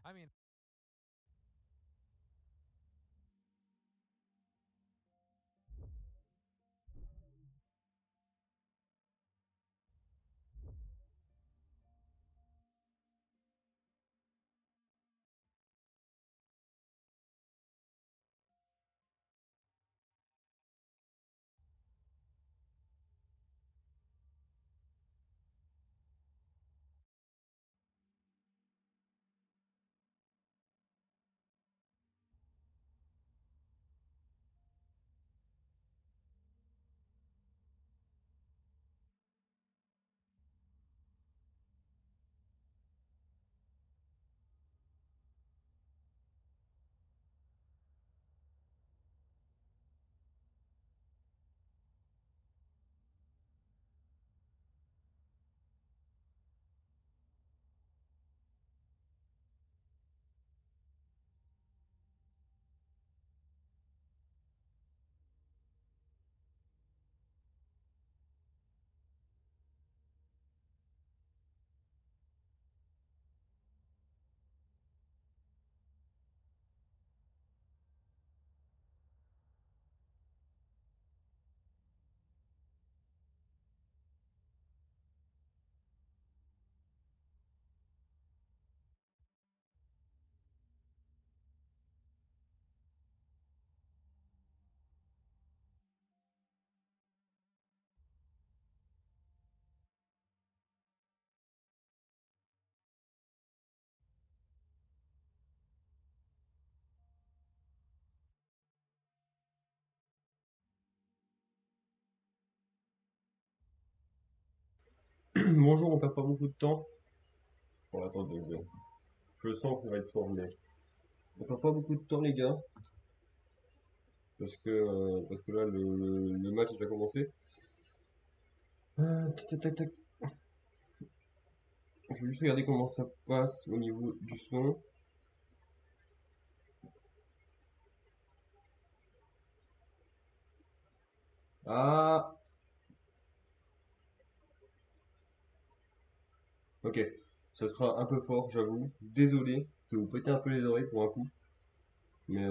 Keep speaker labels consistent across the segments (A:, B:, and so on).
A: I mean,
B: Bonjour, on perd pas beaucoup de temps. Bon, attendez, je sens que ça va être fort, mais on perd pas beaucoup de temps, les gars, parce que là, le match a déjà commencé. Tac, tac, tac, tac. Je vais juste regarder comment ça passe au niveau du son. Ah, ok. Ça sera un peu fort, j'avoue. Désolé, je vais vous péter un peu les oreilles pour un coup. Mais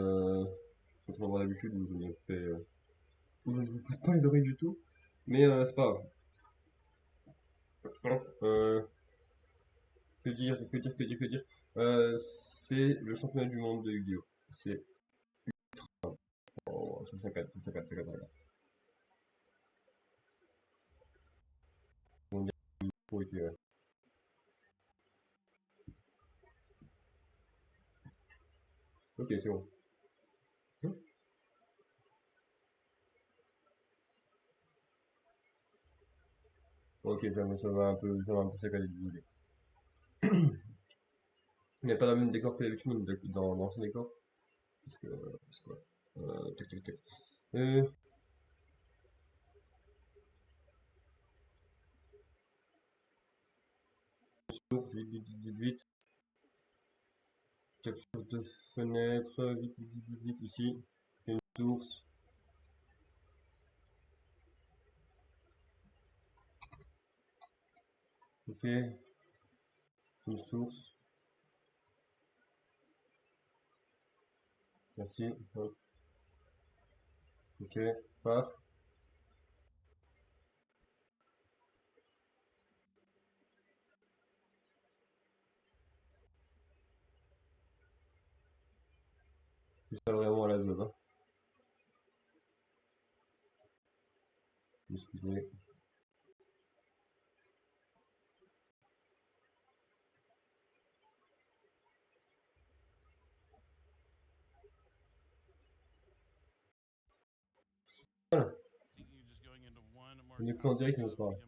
B: contrairement à d'habitude où où je ne vous pète pas les oreilles du tout. Mais c'est pas grave. Hop, que dire. C'est le championnat du monde de Yu-Gi-Oh! C'est. Oh, ça saccade, ça saccade, ça saccade. On dirait trop été, ouais. Ok, c'est bon. Hein. Ok, ça va un peu saccader, désolé. Il n'y a pas le même décor que d'habitude dans son décor. Parce que, tac, tac, tac. Euh, Source, vite, vite, vite, vite, vite. Capture de fenêtre, vite, vite, vite, vite, vite, ici. Une source. Ok, une source. Merci. Hop. Ok, paf. C'est ça vraiment à la zone, hein. Excusez. Voilà. On est plus en direct, mais c'est pas grave.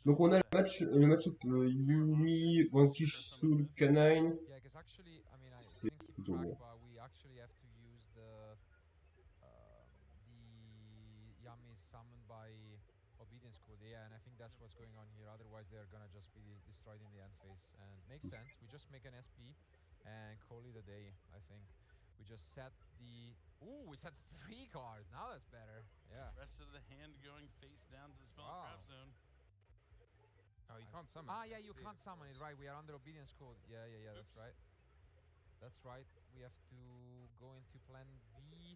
B: Donc on a le match Yumi Wankish Soul Canine.
A: yeah, because actually, I mean, I
B: C'est
A: didn't keep
B: plutôt
A: track,
B: bon.
A: but we actually have to use the Yami summoned by Obedience Code. Yeah, and I think that's what's going on here. Otherwise, they're gonna just be destroyed in the end phase. And makes sense. We just make an SP and call it a day. I think we just set the. Ooh, we set 3 cards. Now that's better. Yeah.
C: Rest of the hand going face down to the spell trap
A: Wow.
C: zone. Oh, you can't summon.
A: Ah, yeah, you can't summon it, right? We are under obedience code. Yeah, that's right. That's right. We have to go into plan B,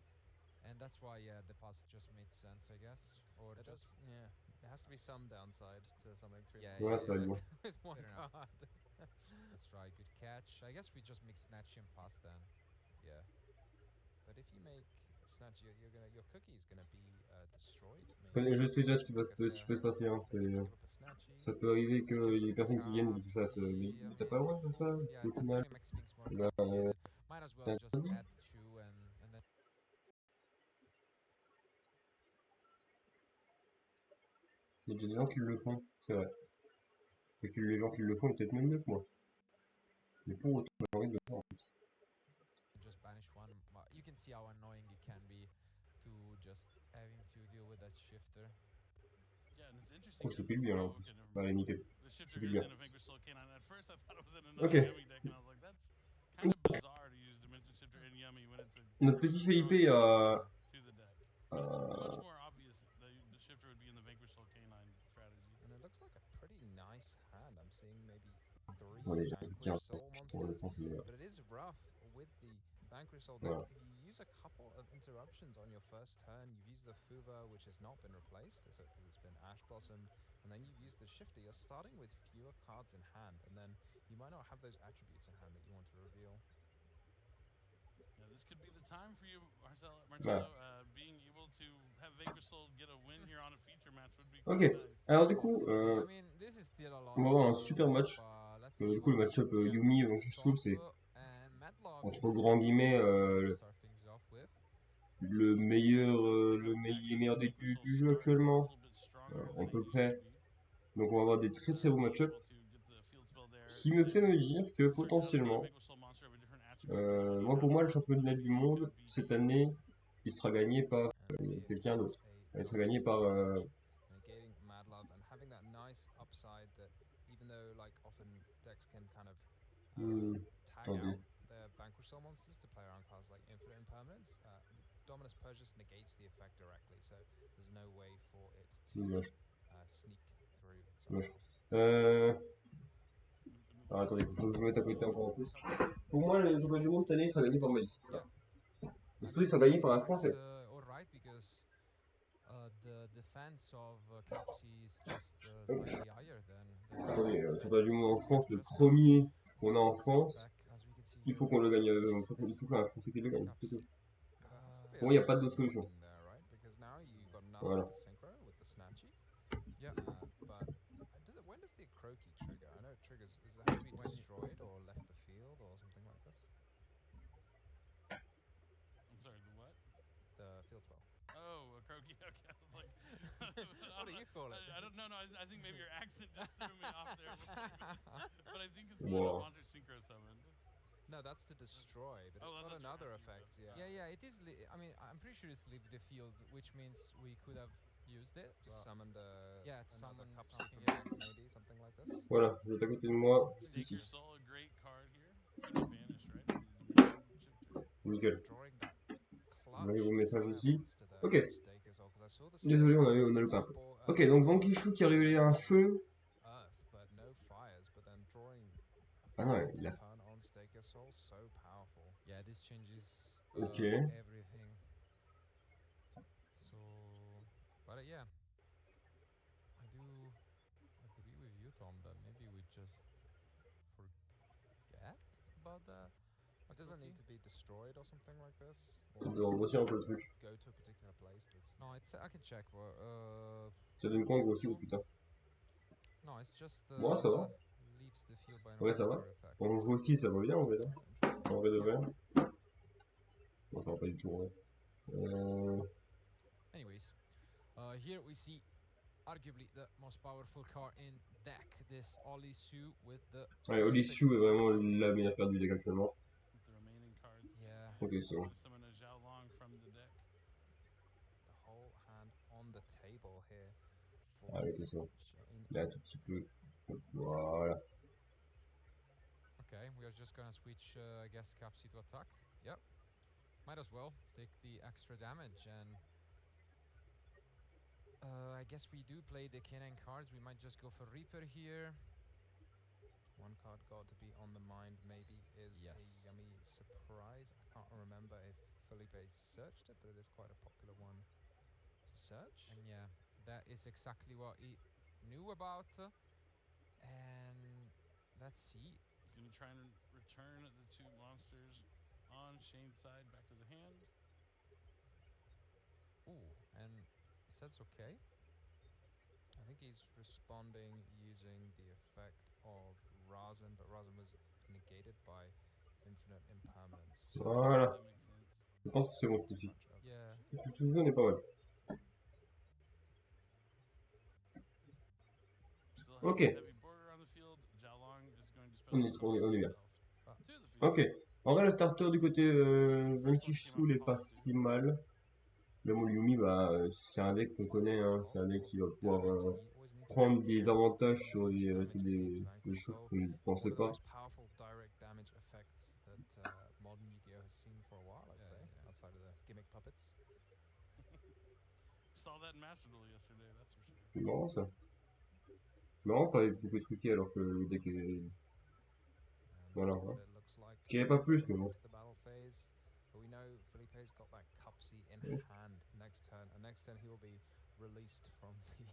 A: and that's why, yeah, the pass just made sense, I guess. Or
C: It
A: just
C: does, yeah. There has to be some downside to summoning 3
A: Yeah,
B: Ouais, ça va être bon.
C: with one
A: Fair enough.
C: card.
A: That's right. Good catch. I guess we just make Snatch and pass then. Yeah.
C: But if you make Snatch, your cookie's gonna be destroyed. Maybe.
B: Je sais déjà ce qui peut,
C: Like I
B: ce qui peut se
C: said,
B: passer. Hein,
C: maybe give up a Snatchy.
B: ça peut arriver qu'il y ait des personnes qui viennent et qui fassent.
A: Capsi,
B: Mais
A: I
B: t'as pas le droit de faire ça
A: Yeah,
B: au
A: it
B: final.
A: definitely makes things more
B: Bah,
A: complicated. Might as well
B: t'as
A: just
B: interdit.
A: add 2 and then.
B: Il y a déjà des gens qui le font, c'est vrai. Et que les gens qui le font, peut-être même mieux que moi. Mais pour autant, j'ai envie de le faire en fait.
A: Just banish one. You can see how annoying it can be to just having to deal with that shifter.
D: Yeah, and it's
B: Je
D: interesting.
B: crois que c'est pile bien là en plus. Bah, allez, nickel.
D: The shifter
B: C'est pile
D: is
B: bien.
D: in a Vanquish Soul Canine. At first, I thought it was in another Yummy deck, and I was like, that's kind of bizarre to use Dimension Shifter in Yummy when it's a
B: Notre petit Felipe
D: to the deck. Much more obvious that the shifter would be in the Vanquish Soul Canine strategy.
C: And it looks like a pretty nice hand. I'm seeing maybe 3
B: Bon, allez, j'ai fait
C: Vanquish Soul
B: pour le
C: monsters.
B: France, mais
C: But it is rough with the Vanquish Soul deck.
B: Voilà.
C: If you use a couple of interruptions on your first turn, you've used the Fuva, which has not been replaced because it's been Ash Blossomed, and then you've used the Shifter, you're starting with fewer cards in hand, and then you might not have those attributes in hand that you want to reveal.
D: Yeah, this could be the time for you, Marcelo. Being able to have Vanquish Soul get a win here on a feature match would be
B: Ok,
D: nice.
B: alors du coup,
A: I mean, this is still a lot
B: on va avoir un
A: to
B: super
A: deal with,
B: match.
A: but let's
B: Du
A: see
B: coup, le
A: what
B: match-up
A: we can
B: Yumi Vanquish Soul, c'est
A: Top and Madlog
B: entre
A: is
B: grands guillemets
A: to start things off with.
B: le meilleur, les meilleurs decks du jeu actuellement, à peu près. Donc on va avoir des très très beaux match-up. Qui me fait me dire que potentiellement, moi pour moi le championnat du monde cette année, il sera gagné par quelqu'un d'autre. Il sera gagné par
C: Negating Mad Love and having that nice upside that even though like often decks can kind of tag
B: attendez.
C: out their Vanquish Soul monsters to play around cards like Infinite Impermanence, Dominus Purge just negates the effect directly, so there's no way for it to
B: Dommage.
C: sneak through.
B: Dommage. Alors attendez, il faut que je me mette à côté encore en plus. Pour moi, le championnat du monde cette année il sera gagné par Mali. Il faut qu'il soit gagné par un Français.
A: Alright, because the defense of Capsi is just slightly higher than
B: Attendez, le championnat du monde en France, le premier qu'on a en France, il faut qu'on le gagne. Il faut qu'un Français qui le gagne. C'est tout. Pour moi, il n'y a pas d'autre solution. Voilà.
A: Yeah.
C: But when does the croaky trigger? I know it triggers. Does it have to be destroyed or left the field or something like this?
D: I'm sorry, the what?
C: The field spell.
D: Oh, a croaky. Okay, I was like,
C: what do you call it?
D: I don't know. I think maybe your accent just threw me off there. But I think it's
B: Wow.
D: monster synchro summoned.
C: No, that's to destroy, but it's got another effect.
A: Yeah, it is. I mean, I'm pretty sure it's leave the field, which means we could have used it.
C: Just summoned
A: summon
C: cup
A: something
C: maybe something like this.
B: Voilà, vous êtes à côté de moi.
D: Stake your
B: Ici.
D: soul, a great card here. Trying to vanish, right?
B: Nickel.
C: Drawing that
B: Vous voyez vos messages ici. Ok.
C: Ok.
B: Désolé, on a loupé un peu. Ok, donc Vankishu qui a révélé un feu. Ah non, il a.
A: Yeah, this changes
B: Ok.
A: everything. So, but yeah, I do agree with you, Tom, that maybe we just forget about that.
C: It doesn't need to be destroyed or something like this.
B: On doit grossir un peu le truc.
C: Go to a particular place.
A: No, it's I can check.
B: Ça donne quoi en grossir ou putain?
A: No, it's just
B: Moi, ça va.
A: leaves the field by
B: Ouais, ça va.
A: effect.
B: En grossit, ça va bien en vrai. En vrai de vrai. Bon, ça va pas du tout en vrai.
A: Anyways, here we see arguably the most powerful card in deck. This Olisu with the.
B: Ouais, Olisu est vraiment la meilleure carte du deck actuellement.
D: The remaining cards.
A: Yeah.
B: Ok, c'est bon.
D: Summon a Xiaolong from the deck.
C: The whole hand on the table here.
B: Ah, ok, c'est bon. Là, un tout petit peu. Voilà.
A: Okay, we are just gonna switch, I guess, Capsi to attack. Yep. Might as well take the extra damage and I guess we do play the canine cards. We might just go for Reaper here.
C: One card got to be on the mind maybe is
A: Yes.
C: a yummy surprise. I can't remember if Felipe searched it, but it is quite a popular one to search.
A: And yeah, that is exactly what he knew about. And let's see.
D: He's going to try and return the two monsters on Shane's side back to the hand.
A: Ooh, and he says okay.
C: I think he's responding using the effect of Razan, but Razan was negated by Infinite Impermanence. So
B: Voilà.
D: That makes sense.
B: Je pense que c'est bon, Stiffy.
C: much of
A: Yeah.
C: shift.
B: Ce que est pas mal.
D: Still has
B: Ok.
D: a heavy border on the field. Jialong is going to
B: On est
D: special
B: bien.
D: himself to the field.
B: Ok. En vrai, le starter du côté Vanquish Soul est pas si mal. Le Yumi, bah, c'est un deck qu'on connaît, hein. C'est un deck qui va pouvoir prendre des avantages sur des choses qu'on ne pensait pas.
C: Powerful direct damage effects that modern Yu-Gi-Oh has seen for a while, I'd say, outside of the gimmick puppets.
D: Saw that in Master Duel yesterday, that's for sure.
B: C'est marrant ça. Marrant quand il est poupées truquées alors que le deck est. Voilà.
C: What it looks like.
B: Je dirais pas plus, mais bon.
C: To the battle phase. But we know Felipe's got that Cupsy in hand next turn, and next turn he will be released from the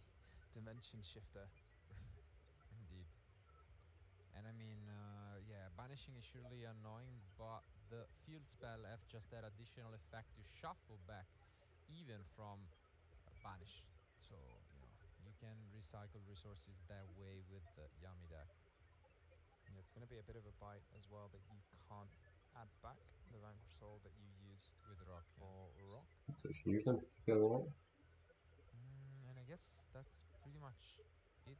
C: Dimension Shifter.
A: Indeed. And I mean, yeah, banishing is surely annoying, but the field spell have just that additional effect to shuffle back even from banish. So, you know, you can recycle resources that way with the Yami deck.
C: Yeah, it's going to be a bit of a bite as well that you can't add back the Vanquish Soul that you used
A: With Rock, yeah.
C: for Rock.
B: Je finis juste un petit truc avant.
A: And I guess that's pretty much it.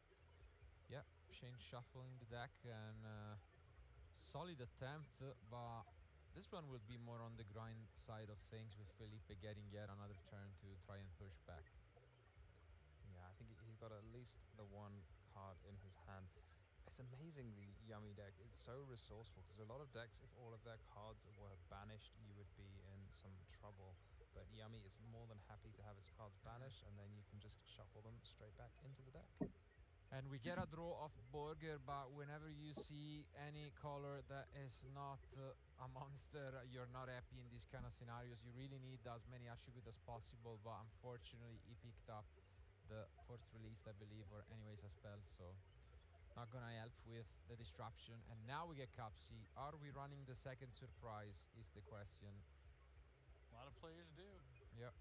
A: Yeah, Shane shuffling the deck and solid attempt, but this one will be more on the grind side of things with Felipe getting yet another turn to try and push back.
C: Yeah, I think he's got at least the one card in his hand. It's amazing the Yummy deck is so resourceful because a lot of decks, if all of their cards were banished, you would be in some trouble. But Yummy is more than happy to have his cards banished, and then you can just shuffle them straight back into the deck.
A: And we get a draw of Burger, but whenever you see any color that is not a monster, you're not happy in these kind of scenarios. You really need as many attributes as possible, but unfortunately he picked up the first release, I believe, or anyways a spell, so not gonna help with the disruption. And now we get Cupsy. Are we running the second surprise is the question.
D: A lot of players do.
A: Yep.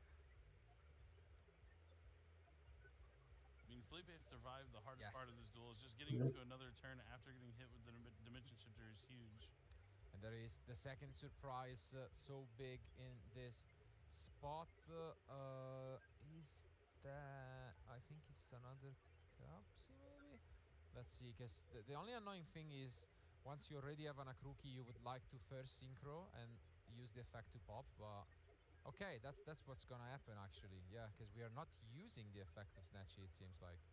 D: I mean, Felipe survived the hardest
A: Yes.
D: part of this duel. Is just getting to another turn after getting hit with the Dimension Shifter is huge.
A: And there is the second surprise, so big in this spot. Is that... I think it's another Cupsy, maybe? Let's see, because the only annoying thing is once you already have an Akruki, you would like to first synchro and use the effect to pop, but okay, that's what's gonna happen actually. Yeah, because we are not using the effect of Snatchy, it seems like.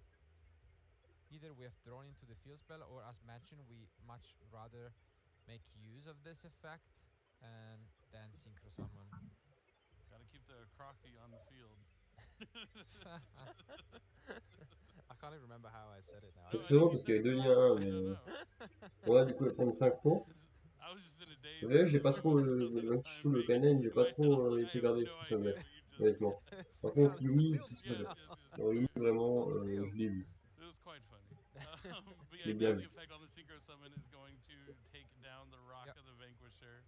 A: Either we have thrown into the field spell, or as mentioned, we much rather make use of this effect and then synchro summon.
D: Gotta keep the crocky on the field.
C: I can't even remember how I said it now.
D: No,
B: C'est drôle parce qu'il y avait deux liens, mais on a du coup le prendre synchro.
D: I was just in a daze.
B: Vous savez, j'ai pas trop le Vanquish Soul, le Kanen, j'ai pas trop été gardé sur ce deck, honnêtement. Par contre, Yumi, c'est ça. Alors, Yumi, vraiment, je l'ai vu.
D: It was quite funny. But
B: Je l'ai
D: yeah,
B: bien
D: now the
B: vu.
D: effect on the synchro summon is going to take down the rock
A: Yep.
D: of the Vanquisher.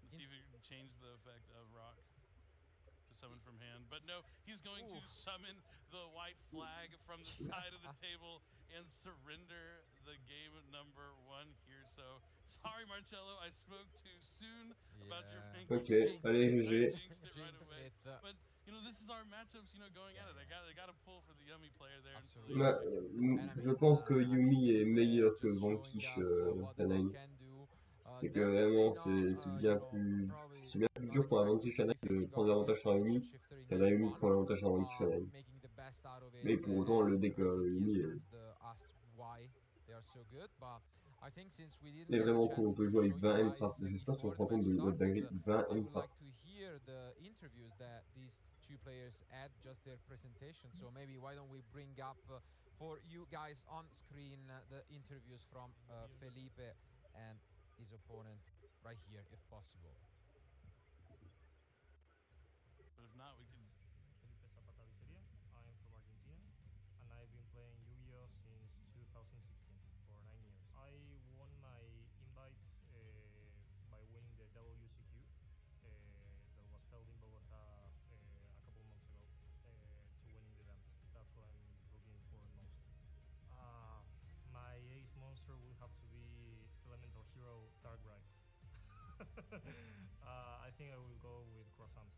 D: Let's see if you can change the effect of rock to summon from hand. But no, he's going to summon the white flag from the side of the table and surrender the game number 1 here. So sorry, Marcello, I spoke too soon about your
A: Yeah.
D: Vanquisher.
B: Ok, allez,
D: I
B: GG.
D: jinxed it right
A: Jinxed
D: away.
A: it,
D: But you know, this is our matchups. You know, going at it. I got to pull for the Yummy player there.
A: Absolutely.
B: Bah, je pense que Yumi est meilleur que
A: just showing
B: Vanquish
A: us, what the deck
B: Kanen.
A: can do.
B: Et que vraiment, c'est bien plus dur pour un Vanquish Kanen de prendre l'avantage sur un Yumi qu'un Yumi de prendre l'avantage sur un Vanquish Kanen. Mais pour autant, le deck Yumi est vraiment cool. On peut jouer avec 20 M-Trap. Je sais pas si on se rend compte de votre dinguerie. 20 M-Trap.
A: two players at just their presentation. So maybe why don't we bring up for you guys on screen the interviews from Felipe and his opponent right here, if possible.
D: But if not, we can.
E: Felipe Zapata Viseria. I'm from Argentina, and I've been playing Yu-Gi-Oh since 2016 for 9 years. I won my invite by winning the WCQ that was held in Bogota a couple months ago to winning the event. That's what I'm looking for most. My ace monster will have to be Elemental Hero Dark Bright. I think I will go with Croissant.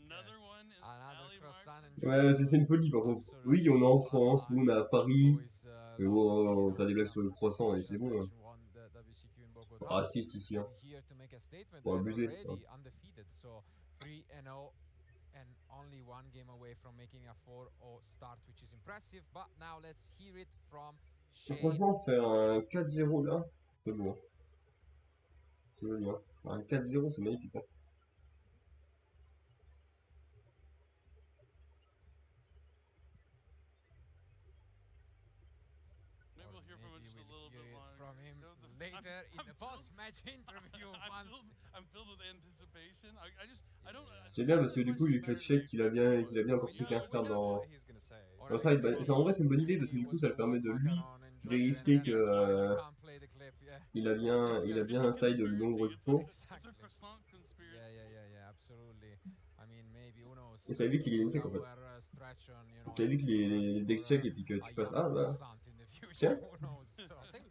D: Another one is
A: Another
D: alley
A: croissant
D: mark.
A: and
B: Ouais, c'est une folie par contre. Oui, on est en France, nous on est à Paris. Mais bon, on va faire des blagues sur le croissant et c'est bon. Hein. Raciste ici. Hein. Pour abuser. Hein.
A: So 3-0 and only one game away from making a 4-0 start, which is impressive. But now let's hear it from Shane.
B: Franchement, faire un 4-0 là, c'est bon. C'est joli. Hein. Un 4-0, c'est magnifique. Hein.
D: Maybe we'll hear from him just a little bit longer.
A: From him
D: You know,
A: later in the post-match interview.
D: I'm filled with anticipation. I don't.
B: C'est bien parce que du coup, il lui fait check qu'il a bien encore checké un start dans side. Bah, en vrai, c'est une bonne idée parce que du coup, ça le permet de lui vérifier que il a bien un side le nombre qu'il faut. Et ça évite qu'il ait une check en fait. Ça évite les deck check et puis que tu fasses ah bah tiens.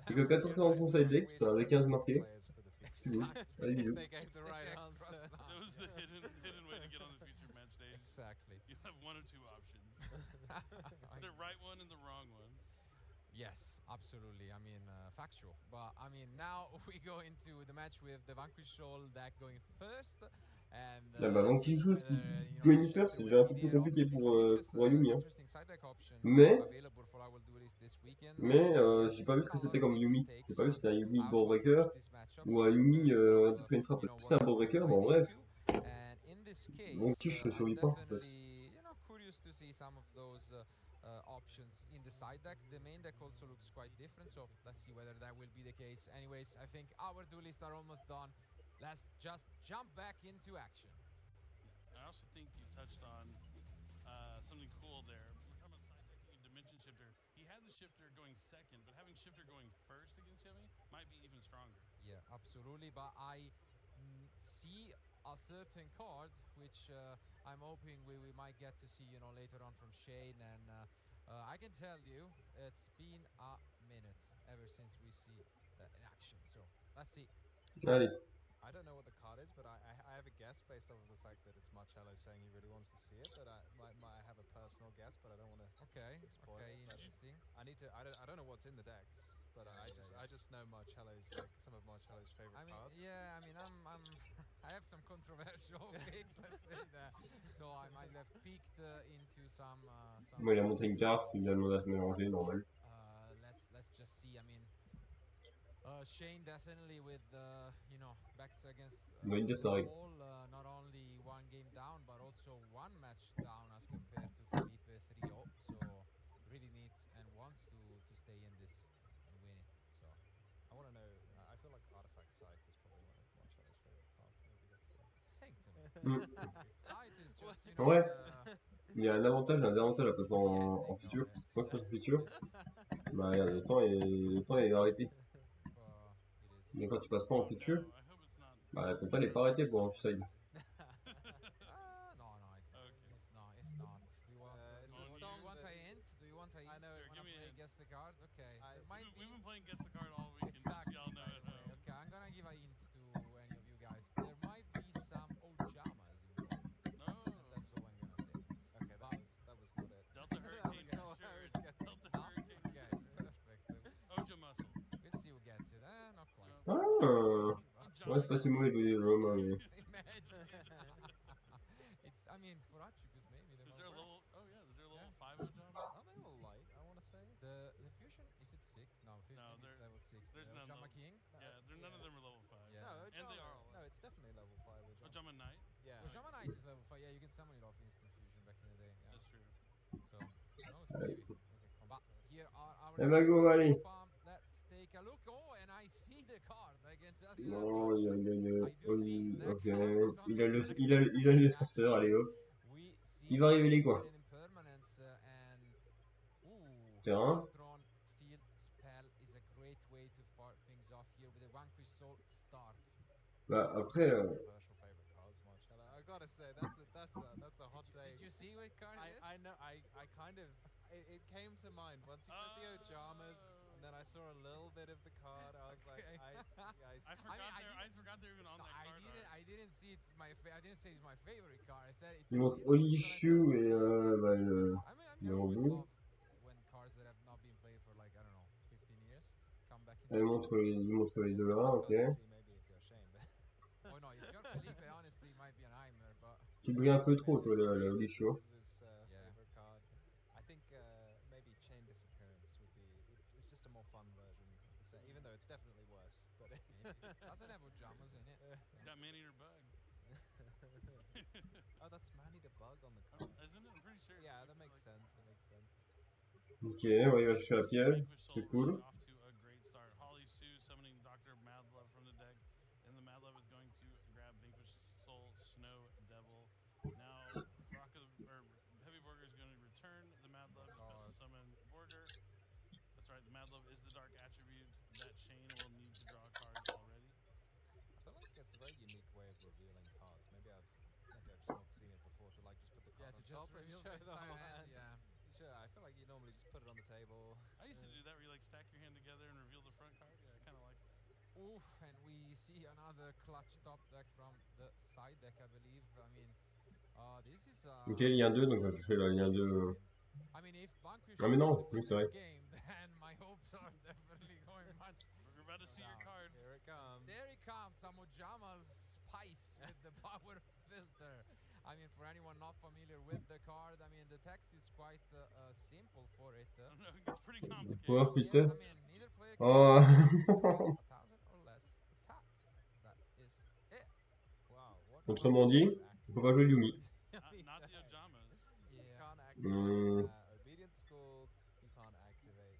B: Et que 14 dans ton side deck, t'as avec 15 marqués. Tu bouges. Allez, bisous.
D: That was the hidden way to get on the future match stage.
A: Exactly.
D: You have one or two options. The right one and the wrong one.
A: Yes, absolutely. I mean, factual. But I mean, now we go into the match with the Vanquish Soul deck going first. And
B: bah, Vanquish Soul qui gagne first, c'est déjà un peu plus compliqué pour Yumi. Hein. Mais j'ai pas vu ce que c'était comme Yumi. J'ai pas vu si c'était un Yumi Board Breaker ou un Yumi de fait une trappe. Si c'est un Board Breaker, bon bref. Vanquish ne survit pas en fait.
A: Options in the side deck. The main deck also looks quite different, so let's see whether that will be the case. Anyways, I think our duelists are almost done. Let's just jump back into action.
D: I also think you touched on something cool there. We're talking about side decking and Dimension Shifter. He had the Shifter going second, but having Shifter going first against Yumi might be even stronger.
A: Yeah, absolutely. But I see a certain card which I'm hoping we might get to see, you know, later on from Shane, and I can tell you it's been a minute ever since we see in action. So let's see.
B: Allez.
C: I don't know what the card is, but I have a guess based off of the fact that it's Marcello saying he really wants to see it. But I have a personal guess, but I don't want to spoil it.
A: Interesting.
C: I don't know what's in the decks, but I just know Marcello's, like some of Marcello's favorite cards.
A: Yeah, I mean I have some controversial picks, let's say that. So I might have peeked into some.
B: Moi, il a montré une carte, il a demandé à se mélanger, normal.
A: Let's just see. I mean. Shane definitely with you know, backs against wall, not only one game down but also one match down as compared to Felipe 3-0, so really needs and wants to stay in this and win it. So
C: I want to know. I feel like Artifact Scythe is probably one of Marcello's favorite cards. Maybe that's
A: Sanctum.
C: Scythe is just, you
B: know. Ouais. Il y a un avantage et un désavantage à passer en futur. Quand tu passes en futur, bah le temps est arrêté. Mais quand tu passes pas en futur, bah ton temps n'est pas arrêté pour un side.
A: No, it's not. Do you want a hint? Do you want a hint?
D: I know. Give me a hint.
A: Guess the card. Okay.
D: We've been playing guess the card all weekend.
A: Exactly.
D: Y'all know it.
A: Okay, I'm gonna give a hint to any of you guys. There might be some Ojamas involved.
D: No.
A: That's all I'm gonna say.
C: Okay, that was not it.
D: Delta Hurricane for sure. Delta Hurricane.
A: Okay, perfect.
D: Oja Muscle.
A: We'll see who gets it. Not quite.
B: Ouais, c'est pas si mauvais de jouer des Roma, mais.
A: It's, I mean, for Archibus maybe.
D: Is there a level? Oh yeah, is there a level 5 Ojama?
C: Are they all light? I want to say.
A: The fusion, is it 6? No,
D: they're
A: level 6.
D: There's none.
A: Ojama King?
D: Yeah, none of them are level 5.
A: Yeah.
C: No,
D: and they are all
C: no, it's definitely level 5.
D: Ojama Knight.
C: Yeah.
A: Well, Shaman Knight is level 5. Yeah, you can summon it off instant fusion back in the day. Yeah.
D: That's true.
A: So, who knows, maybe.
C: Okay,
A: But
C: combo
A: here are our
B: Eh ben
A: guys.
B: go,
A: They
B: allez.
A: spam. Let's take a look. Oh, and I see the card. I can tell you that
B: Non,
A: much.
B: il
A: I do see the
B: ok.
A: card is on
B: Il a
A: the
B: le,
A: side
B: il a,
A: of
B: il a le
A: the
B: starter,
A: captain.
B: allez hop.
A: We see
B: Il va révéler quoi?
A: Infinite Impermanence and
B: Terrain.
A: Electron Field Spell is a great way to start things off here with a Vanquish Soul start.
B: Bah après,
C: Controversial favorite cards, Marcello. I gotta say that's a hot take.
A: Did you see what card it is?
C: I know I kind of it came to mind once you said the Ojamas, and then I saw a little bit of the card. I was like, I see.
D: I forgot
A: I
D: they're even on
A: No,
D: that card art.
A: I didn't see it's my. I didn't say it's my favorite card. I said it's.
B: il montre
A: It's
B: Holy
A: a nice
B: Shoe
A: card to
B: et
A: see.
B: bah, le,
A: I
B: le
A: always
B: rebond.
A: love when cards that have not been played for like I don't know 15 years come back into.
B: Il montre les deux là, ok.
C: See maybe if you're ashamed.
A: Oh no, if you're Felipe, honestly, it might be a nightmare, but
B: Tu brilles un peu trop toi, le Holy Shoe.
C: This is his
A: Yeah.
C: favorite card. I think maybe Chain Disappearance would be. It's just a more fun version of the set, even though it's definitely worse. But
A: it doesn't have Ojamas in it.
D: It's got Man-Eater Bug.
C: oh, that's Man-Eater Bug on the card.
D: Isn't it? I'm pretty sure.
C: Yeah, that makes sense. That makes sense.
B: Ok, ouais, il va chercher la piège. C'est cool.
D: Off to a great start. Holly Sue summoning Dr. Madlove from the deck, and the Madlove is going to grab Vanquish Soul Snow Devil. Now, Heavy Borger is going to return the Madlove to special summon Borger. That's right, the Madlove is the dark attribute. That chain will need to draw cards already.
C: I feel like it's a very unique way of revealing cards. Maybe I've just not seen it before to like just put the card on top and show the whole hand.
A: Yeah.
C: Sure, I feel like you normally just put it on the table.
D: I used to do that where you like stack your hand together and reveal the front card. Yeah, I kind of like that.
A: Oof, and we see another clutch top deck from the side deck, I believe. I mean, this is.
B: Ok, lien 2, donc je vais chercher la lien 2.
A: I mean, if Vanquish
B: Ah mais non,
A: doesn't
B: oui
A: win
B: c'est vrai.
A: this game, then my hopes are definitely going much.
D: We're about to see your card.
C: Here it comes.
A: There it comes, some Ojama's spice with the power filter. I mean, for anyone not familiar with the card, I mean, the text is quite simple for it.
D: It's pretty complicated.
B: Power filter.
A: Yeah, I mean, neither player can
B: Oh.
A: 1,000 or less attack. That is it.
C: Wow. What
B: Autrement dit, on peut pas jouer Yumi.
D: Not the Ojamas.
C: You
A: Yeah.
C: can't activate
B: Mm.
C: Obedient Schooled. You can't activate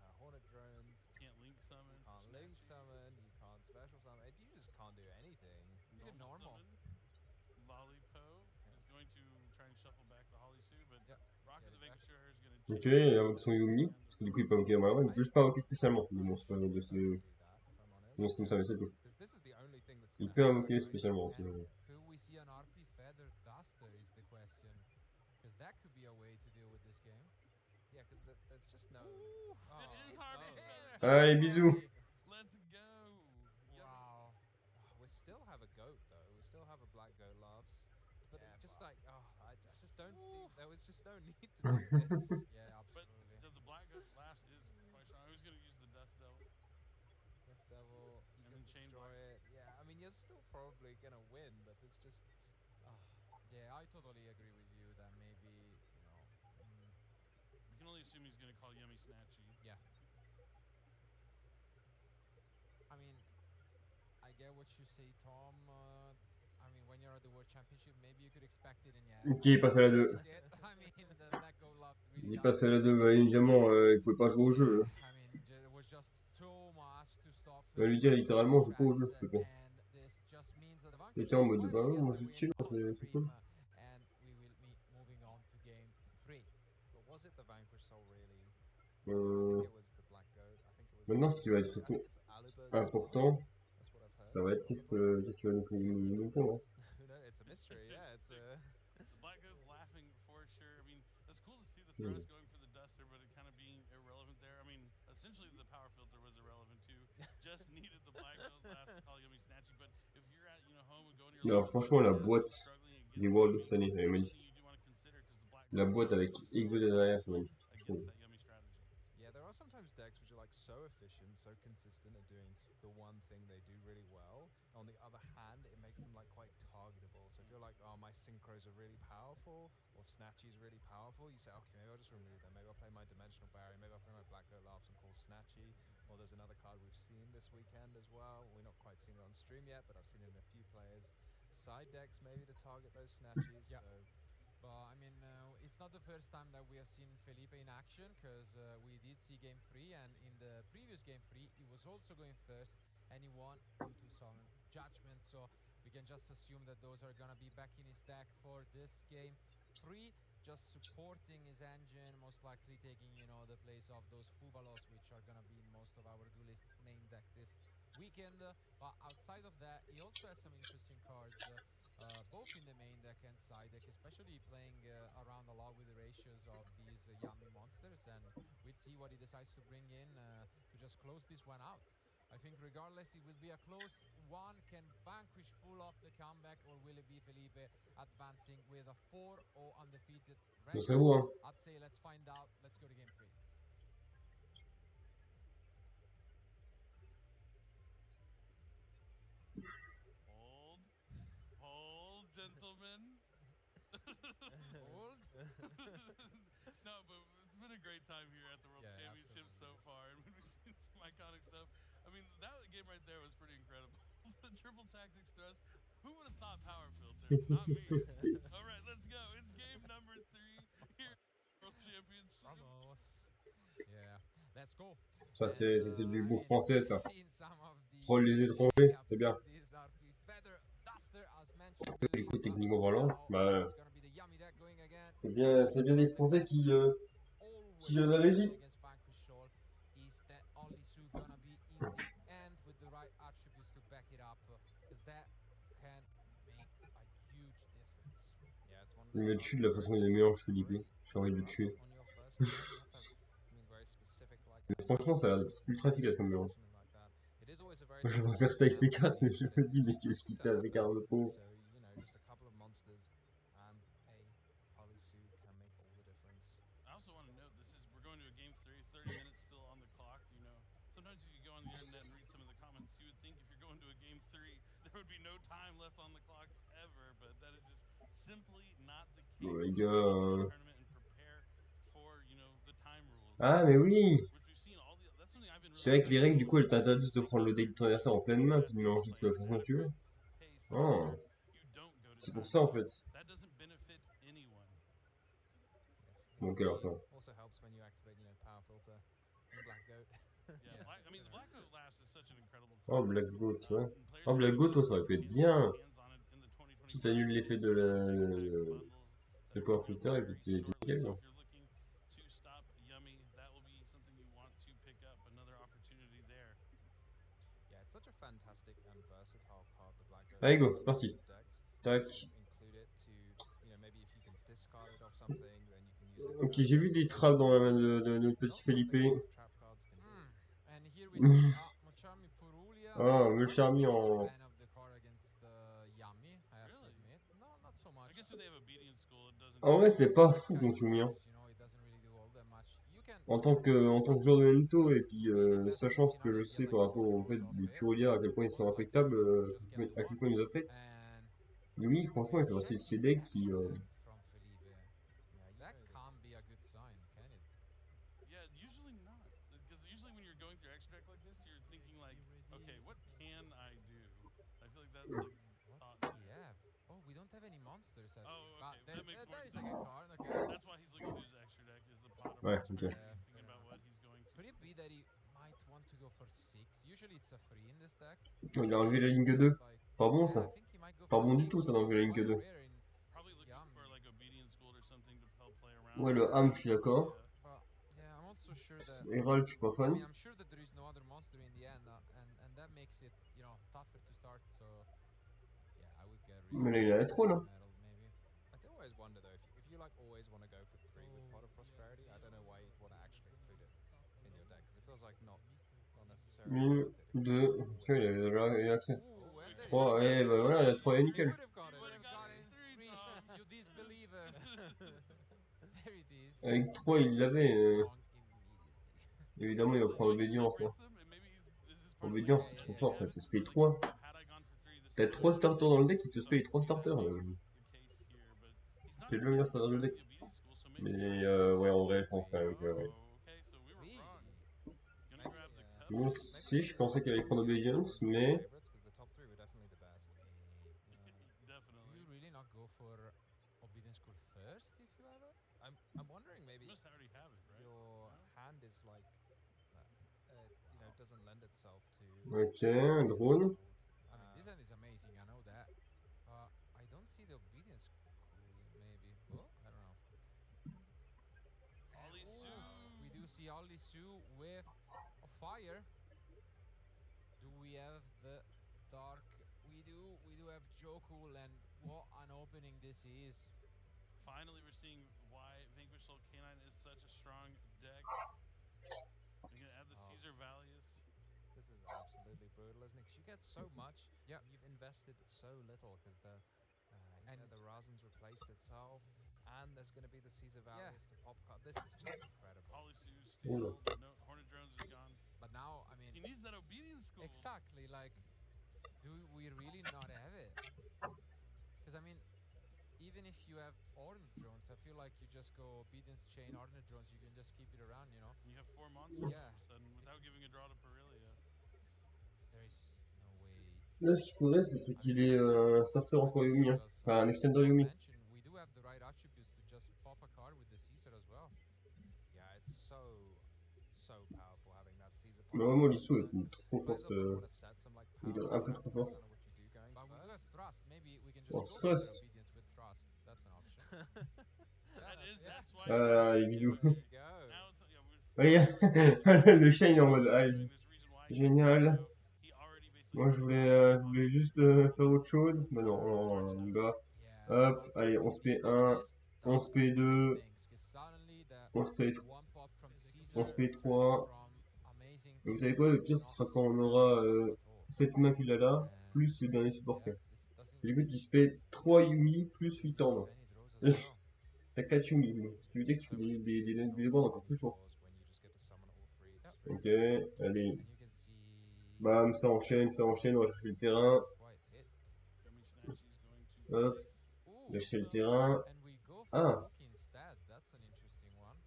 C: the Hornet Drones.
D: Can't link summon.
C: You can't link summon. You can't special summon. You just can't do anything.
A: You can normal.
D: Lollipo is going to try and shuffle back the Holly Sue, but
A: Yeah.
D: Rock of the
A: Get it
D: Vanquisher is going to
B: Ok, il invoque son Yumi. Parce que du coup il peut invoquer normalement, il peut juste pas invoquer spécialement. Des monstres de ce.
C: Do that, if I'm honest.
B: Des monstres comme ça, mais c'est tout.
C: Because this is the only thing that's
B: Il
C: gonna
B: peut
C: happen,
B: invoquer
C: right?
B: spécialement.
A: And
B: sinon.
A: could we see an RP Feather Duster is the question. Because that could be a way to deal with this game.
C: Yeah, because there's just no.
A: Ooh,
C: Oh,
D: It is hard.
C: oh.
B: Allez, bisous.
D: Let's go.
A: Wow.
C: We still have a goat though. We still have a black goat laughs. But
A: Yeah,
C: it just
A: but-
C: like, I just don't see.
A: Ooh.
C: There was just no need to do this.
A: Yeah,
D: But
A: absolutely.
D: the Black Ghost Laughs is quite strong. I was going to use the Dust Devil.
C: This devil, you
D: And
C: can
D: then chain
C: destroy it. Yeah, I mean you're still probably gonna win, but it's just.
A: Yeah, I totally agree with you that maybe,
D: We can only assume he's going to call Yummy Snatchy.
A: yeah. I mean, I get what you say, Tom. I mean, when you're at the World Championship, maybe you could expect it, and yeah.
B: Ok, il passe à la 2.
A: Is it? I mean, the Black Gold Loft really
B: Il
A: does
B: passe à la
A: it.
B: 2, bah évidemment, il pouvait pas jouer au jeu.
A: I mean, there was just so much to stop.
B: On va lui dire littéralement, joue pas au jeu, s'il te plaît.
A: And this just means that the
B: Il
A: Vanquish
B: était en mode,
A: finally
B: bah ouais,
A: gets
B: moi
A: a
B: je
A: win
B: chill,
A: on
B: c'est
A: stream,
B: cool.
A: and we will be moving on to game 3.
C: But was it the Vanquish Soul really? I
B: Euh,
C: think it was the Black Goat. I think it was.
B: Maintenant, ce qui va être
C: I
B: surtout
C: think it's Aluba's
B: important,
C: That's what I've heard.
B: ça va être qu'est-ce qu'il va nous pondre.
C: Who knows? It's a mystery. Yeah, it's a.
D: The Black Ghost laughing for sure. I mean, it's cool to see the
B: Hmm.
D: thrust going for the Duster, but it kind of being irrelevant there. I mean, essentially the power filter was irrelevant too. Just needed the Black Ghost Laughs to call Yummy Snatchy. But if you're at home and going to your
B: Alors,
D: local
B: franchement, la
D: desk,
B: boîte
D: struggling against
B: des Worlds
D: Yummy,
B: cette année, elle est
D: that's
B: magnifique.
D: something you do want to consider because the Black
B: La
D: Ghost
B: boîte avec
D: Laughs
B: Exodé derrière, c'est magnifique, je
D: against
B: trouve.
D: that Yummy strategy.
C: Yeah, there are sometimes decks which are like so efficient, so consistent at doing the one thing they do really well. On the other hand, it makes them like quite targetable. So if you're like, oh, my synchros are really powerful, or Snatchy is really powerful, you say, okay, maybe I'll just remove them. Maybe I'll play my Dimensional Barrier. Maybe I'll play my Black Goat Laughs and call Snatchy. Or there's another card we've seen this weekend as well. We're not quite seeing it on stream yet, but I've seen it in a few players. side decks maybe to target those snatches.
A: Yeah.
C: So
A: But I mean, it's not the first time that we have seen Felipe in action, because we did see game 3, and in the previous game 3, he was also going first, and he won due to some judgment. So we can just assume that those are gonna be back in his deck for this game 3, just supporting his engine, most likely taking, you know, the place of those Fubalos, which are gonna be in most of our duelist main deck this weekend. But outside of that, he also has some interesting cards. Both in the main deck and side deck, especially playing around a lot with the ratios of these yummy monsters, and we'll see what he decides to bring in to just close this one out. I think regardless, it will be a close one. Can Vanquish pull off the comeback, or will it be Felipe advancing with a 4-0 undefeated
B: Ce serait
A: record?
B: beau, hein.
A: I'd say let's find out. Let's go to game 3.
D: Hold, gentlemen.
A: Hold.
D: No, but it's been a great time here at the World
A: Yeah,
D: Championships so
A: absolutely.
D: far, and we've seen some iconic stuff. I mean, that game right there was pretty incredible. The triple tactics thrust. Who would have thought power filter? Not me. All right, let's go. It's game number 3 here at the World Championship.
A: Vamos. Yeah, let's go.
B: Ça, c'est du
A: I
B: beau
A: mean,
B: français,
A: we've
B: ça.
A: seen some of the
B: Troll les étrangers,
A: shake-up
B: c'est bien.
A: of this RP Feather Duster, as mentioned,
B: Du
A: Billy.
B: coup,
A: But
B: techniquement parlant,
A: now
B: bah,
A: it's gonna be the yummy deck going again.
B: c'est bien des Français qui
A: Always
B: viennent à la régie.
A: against Vanquish Shoal. Is that Olisu gonna be in the end with the right attributes to back it up? Because that can make a huge difference.
C: yeah, it's one of
B: Il
C: those
B: me
C: cards
B: tue de
C: that's
B: la façon
C: very
B: dont il est
C: difficult
B: mélange,
C: to
B: Philippe.
C: really
B: J'ai envie de le
C: interrupt
B: tuer.
C: on your first turn. You have to have something very specific like
B: Mais franchement, ça a l'air d'être ultra efficace comme mélange.
C: something like that. It is always a very
B: Je vais
C: small
B: faire ça avec ses
C: amount of
B: cartes, mais
C: money,
B: je
C: but
B: me
C: it
B: dis, mais qu'est-ce
C: does
B: qu'il
C: seem to
B: fait avec
C: happen.
B: un pauvre?
C: So, you know, just a couple of monsters and a Polisu can make all the difference.
D: I also want to note we're going to a game 3, 30 minutes still on the clock. You know, sometimes if you go on the internet and read some of the comments, you would think if you're going to a game 3, there would be no time left on the clock ever, but that is just simply not the case.
B: Oh, les
D: We're going into
B: gars.
D: a tournament and prepare for, you know, the time rules.
B: Ah, mais oui!
D: Which we've seen all the. That's something I've been
B: C'est
D: really
B: vrai que les règles, du coup, elles
D: impressed with.
B: t'interdisent de prendre le deck de ton adversaire en pleine main, puis de mélanger de la façon que tu veux. Oh. C'est pour ça, en fait.
D: That doesn't benefit anyone.
C: Yes.
B: Donc, alors ça.
C: Also helps when you activate, you know, power filter and the black goat.
D: Yeah, I mean, the Black Goat Lash is such an incredible
B: Oh,
D: card.
B: Black Goat, ouais.
D: Players
B: Oh, Black Goat, toi, ça aurait pu être bien. Qui t'annule l'effet de le power filter et puis t'es nickel, quoi.
D: If you're looking to stop Yummy, that will be something you want to pick up. Another opportunity there.
C: Yeah, it's such a fantastic and versatile card, the black goat.
B: Allez, go, c'est parti. Tac.
C: Just include it to, you know, maybe if you can discard it off something, then you can use it.
B: Ok, j'ai vu des trappes dans la main de notre petit Felipe.
C: Trap cards can do.
A: And here we see Mochami Purulia.
B: Ah, Mulcharmi en...
A: Fan of the card against Yami, I have to
D: Really?
A: admit. No, not so much.
D: I guess if they have obedience school, it doesn't.
B: En vrai, c'est pas fou
A: This
B: qu'on
A: guy's
B: Yumi, hein.
A: cards, you know, it doesn't really do all that much. You can
B: En tant que joueur de Memento, et puis sachant ce que je sais par rapport au fait des Purulia, à quel point ils sont affectables, à quel point ils nous affectent,
A: and
B: Yumi, franchement, il fait partie de ces decks qui...
A: from Felipe.
C: Yeah, you
A: That
C: know,
A: can't be a good sign, can it?
D: Yeah, usually not. Because usually when you're going through extra deck like this, you're thinking like, okay, what can I do? I feel like that's like thought
A: What do
D: there.
A: we have? Oh, we don't have any monsters. I
D: Oh,
A: think.
D: okay, that makes more
A: there is
D: sense.
A: a good card. Okay.
D: That's why he's looking through his extra deck is the pot of
B: Ouais,
D: monsters.
B: ok.
D: He's
A: Yeah,
D: thinking about what he's going to.
A: Could it be that he might want to go for 6? Usually it's a 3 in this deck.
B: Il a enlevé la ligne
A: Just
B: 2.
A: like-
B: Pas bon,
A: Yeah,
B: ça.
A: I think he might go
B: Pas
A: for
B: bon du
A: 6,
B: tout, ça,
A: which
B: d'enlever la
A: is
B: ligne
A: quite
B: 2.
A: rare in-
D: Probably looking
A: Yummy.
D: for like obedience school or something to help play around.
B: Ouais, le ham, je suis d'accord.
A: But yeah, I'm also sure that.
B: Herald, je suis pas
A: I
B: fan.
A: mean, I'm sure that there is no other monster in the end, and that makes it, you know, tougher to start. So yeah, I would get rid
B: Mais là, il a la trône, hein.
A: metal maybe.
C: I do always wonder though, if you like always want to go for 3 with pot of prosperity, I don't know why you'd want to actually include it in your deck, because it feels like not necessarily
B: 1,
C: worth it.
B: 2, tu vois, il a accès.
A: Ooh, and there
B: 3,
A: you
B: et
A: go.
B: bah voilà, il y a 3 et
C: He
B: nickel.
C: would have got
A: You
C: it.
A: would have
D: got
A: gotten
D: it in
A: 3,
D: Tom.
A: you disbeliever. There it is.
B: Avec 3, il l'avait.
A: Wrong immediately.
B: Évidemment, il va prendre obédience. Hein. Obédience, c'est trop fort, ça te spray 3. T'as 3 starters dans le deck, il te spray 3 starters. C'est le meilleur starter du deck. Mais ouais, en vrai, je pense quand même que ouais.
A: Really?
B: Moi aussi, je pensais qu'il allait prendre obédience, mais...
C: Favorites, because the top 3 were definitely the best. is like, doesn't lend itself to.
B: Ok, un drone.
A: I mean, this end is amazing. I know that. I don't see the obedience coolie. Maybe. Oh, I don't know.
D: Ollie
A: Oof,
D: Sue.
A: we do see Ollie Sue with a fire. Do we have the dark? We do. We do have Jokul, and what an opening this is.
D: Finally, we're seeing why Vanquish Soul Canine is such a strong deck. We're gonna add the Caesar Valius.
C: This is absolutely brutal, isn't it? 'Cause you get so much,
A: Yep.
C: you've invested so little because the Rasen's replaced itself, and there's going to be the Caesar Valius to pop card. This is just incredible.
D: Ollie Sue
B: Oula.
D: steal. No, Hornet Drones is gone.
A: But now, I mean,
D: He needs that obedience school.
A: exactly. Like, do we really not have it? Because I mean, even if you have Ordnance Drones, I feel like you just go Obedience Chain, Ordnance Drones, you can just keep it around, you know?
D: You have 4 monsters
A: Yeah.
D: all of a sudden without giving a draw to Perilia.
A: There is no way.
B: Là, ce qu'il faudrait, c'est qu'il ait un starter encore Yumi, hein. Enfin, un extender
A: Not
B: Yumi.
A: mention, we do have the right attributes to just pop a card with the Caesar as well.
C: Yeah, it's so powerful having that Caesar.
B: Mais vraiment, l'issue est trop forte. Il est un peu trop forte.
A: But we do have Thrust. Maybe we can just
B: Oh,
A: go for
B: Thrust.
A: the Obedience with Thrust. That's an option.
D: That's why.
B: Ah, les bisous.
C: There you go.
D: Now it's, yeah,
B: Regarde, le chien il est en mode aïe.
D: there's a reason why he
B: Génial.
D: gets it, he already basically
B: Moi je voulais juste faire autre chose. Mais non, non, on y va.
A: Yeah,
B: Hop,
A: so
B: allez,
A: also
B: on se
A: if
B: fait
A: they
B: 1,
A: missed,
B: on
A: that
B: se fait 2,
A: things, 'cause suddenly the
B: on se fait
A: one pop from Caesar
B: on se fait
A: turns
B: 3.
A: from amazing
B: Et vous
A: to
B: savez quoi, le pire ce sera quand on aura
A: at all.
B: cette main qu'il a là, plus le dernier support
A: Yeah,
B: qu'il a.
A: this doesn't
B: Et du coup, il se fait 3 Yumi plus 8 ans.
A: have any draws as well.
B: T'as 4 Yumi. Ce qui veut dire que tu fais des boards encore plus forts. Ok, allez.
A: And you can see
B: Bam, ça enchaîne, on va chercher le terrain.
A: quite hit.
D: Gummy Snatchy is going to
B: Hop,
D: place.
A: Ooh,
B: lâcher le terrain.
A: and we go for
B: Ah.
A: Cookie instead. That's an interesting one.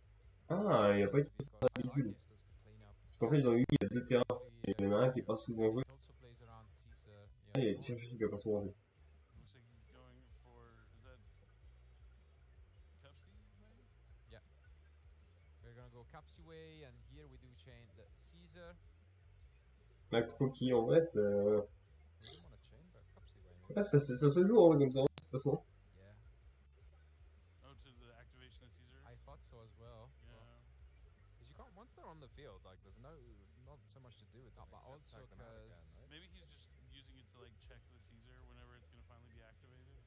B: Ah, il n'y a pas été
C: We've
B: ça
C: got
B: d'habitude.
C: Arceus to clean up.
B: Parce qu'en fait, dans Yumi, il y a 2 terrains.
A: Probably,
B: Et il y en a un qui est pas souvent joué.
A: it also plays around Caesar.
B: Ah, il a
A: Yeah.
B: été chercher celui qui a pas souvent joué.
D: Looks like he's going for, is that Cupsy? Maybe?
A: We're gonna go Capsiway, and here we do chain the Caesar.
B: La croquis, en vrai, c'est.
C: We didn't want to chain that Cupsy way.
B: Ah, ça se joue en vrai comme ça, de toute façon.
A: Yeah,
D: Oh, to the activation of Caesar?
A: I thought so as well.
D: Yeah.
C: Because you can't, once they're on the field, like there's not so much to do with them.
A: But
C: except
A: also
C: tag them out again,
A: 'cause-
C: right?
D: Maybe he's just using it to like check the Caesar whenever it's gonna finally be activated.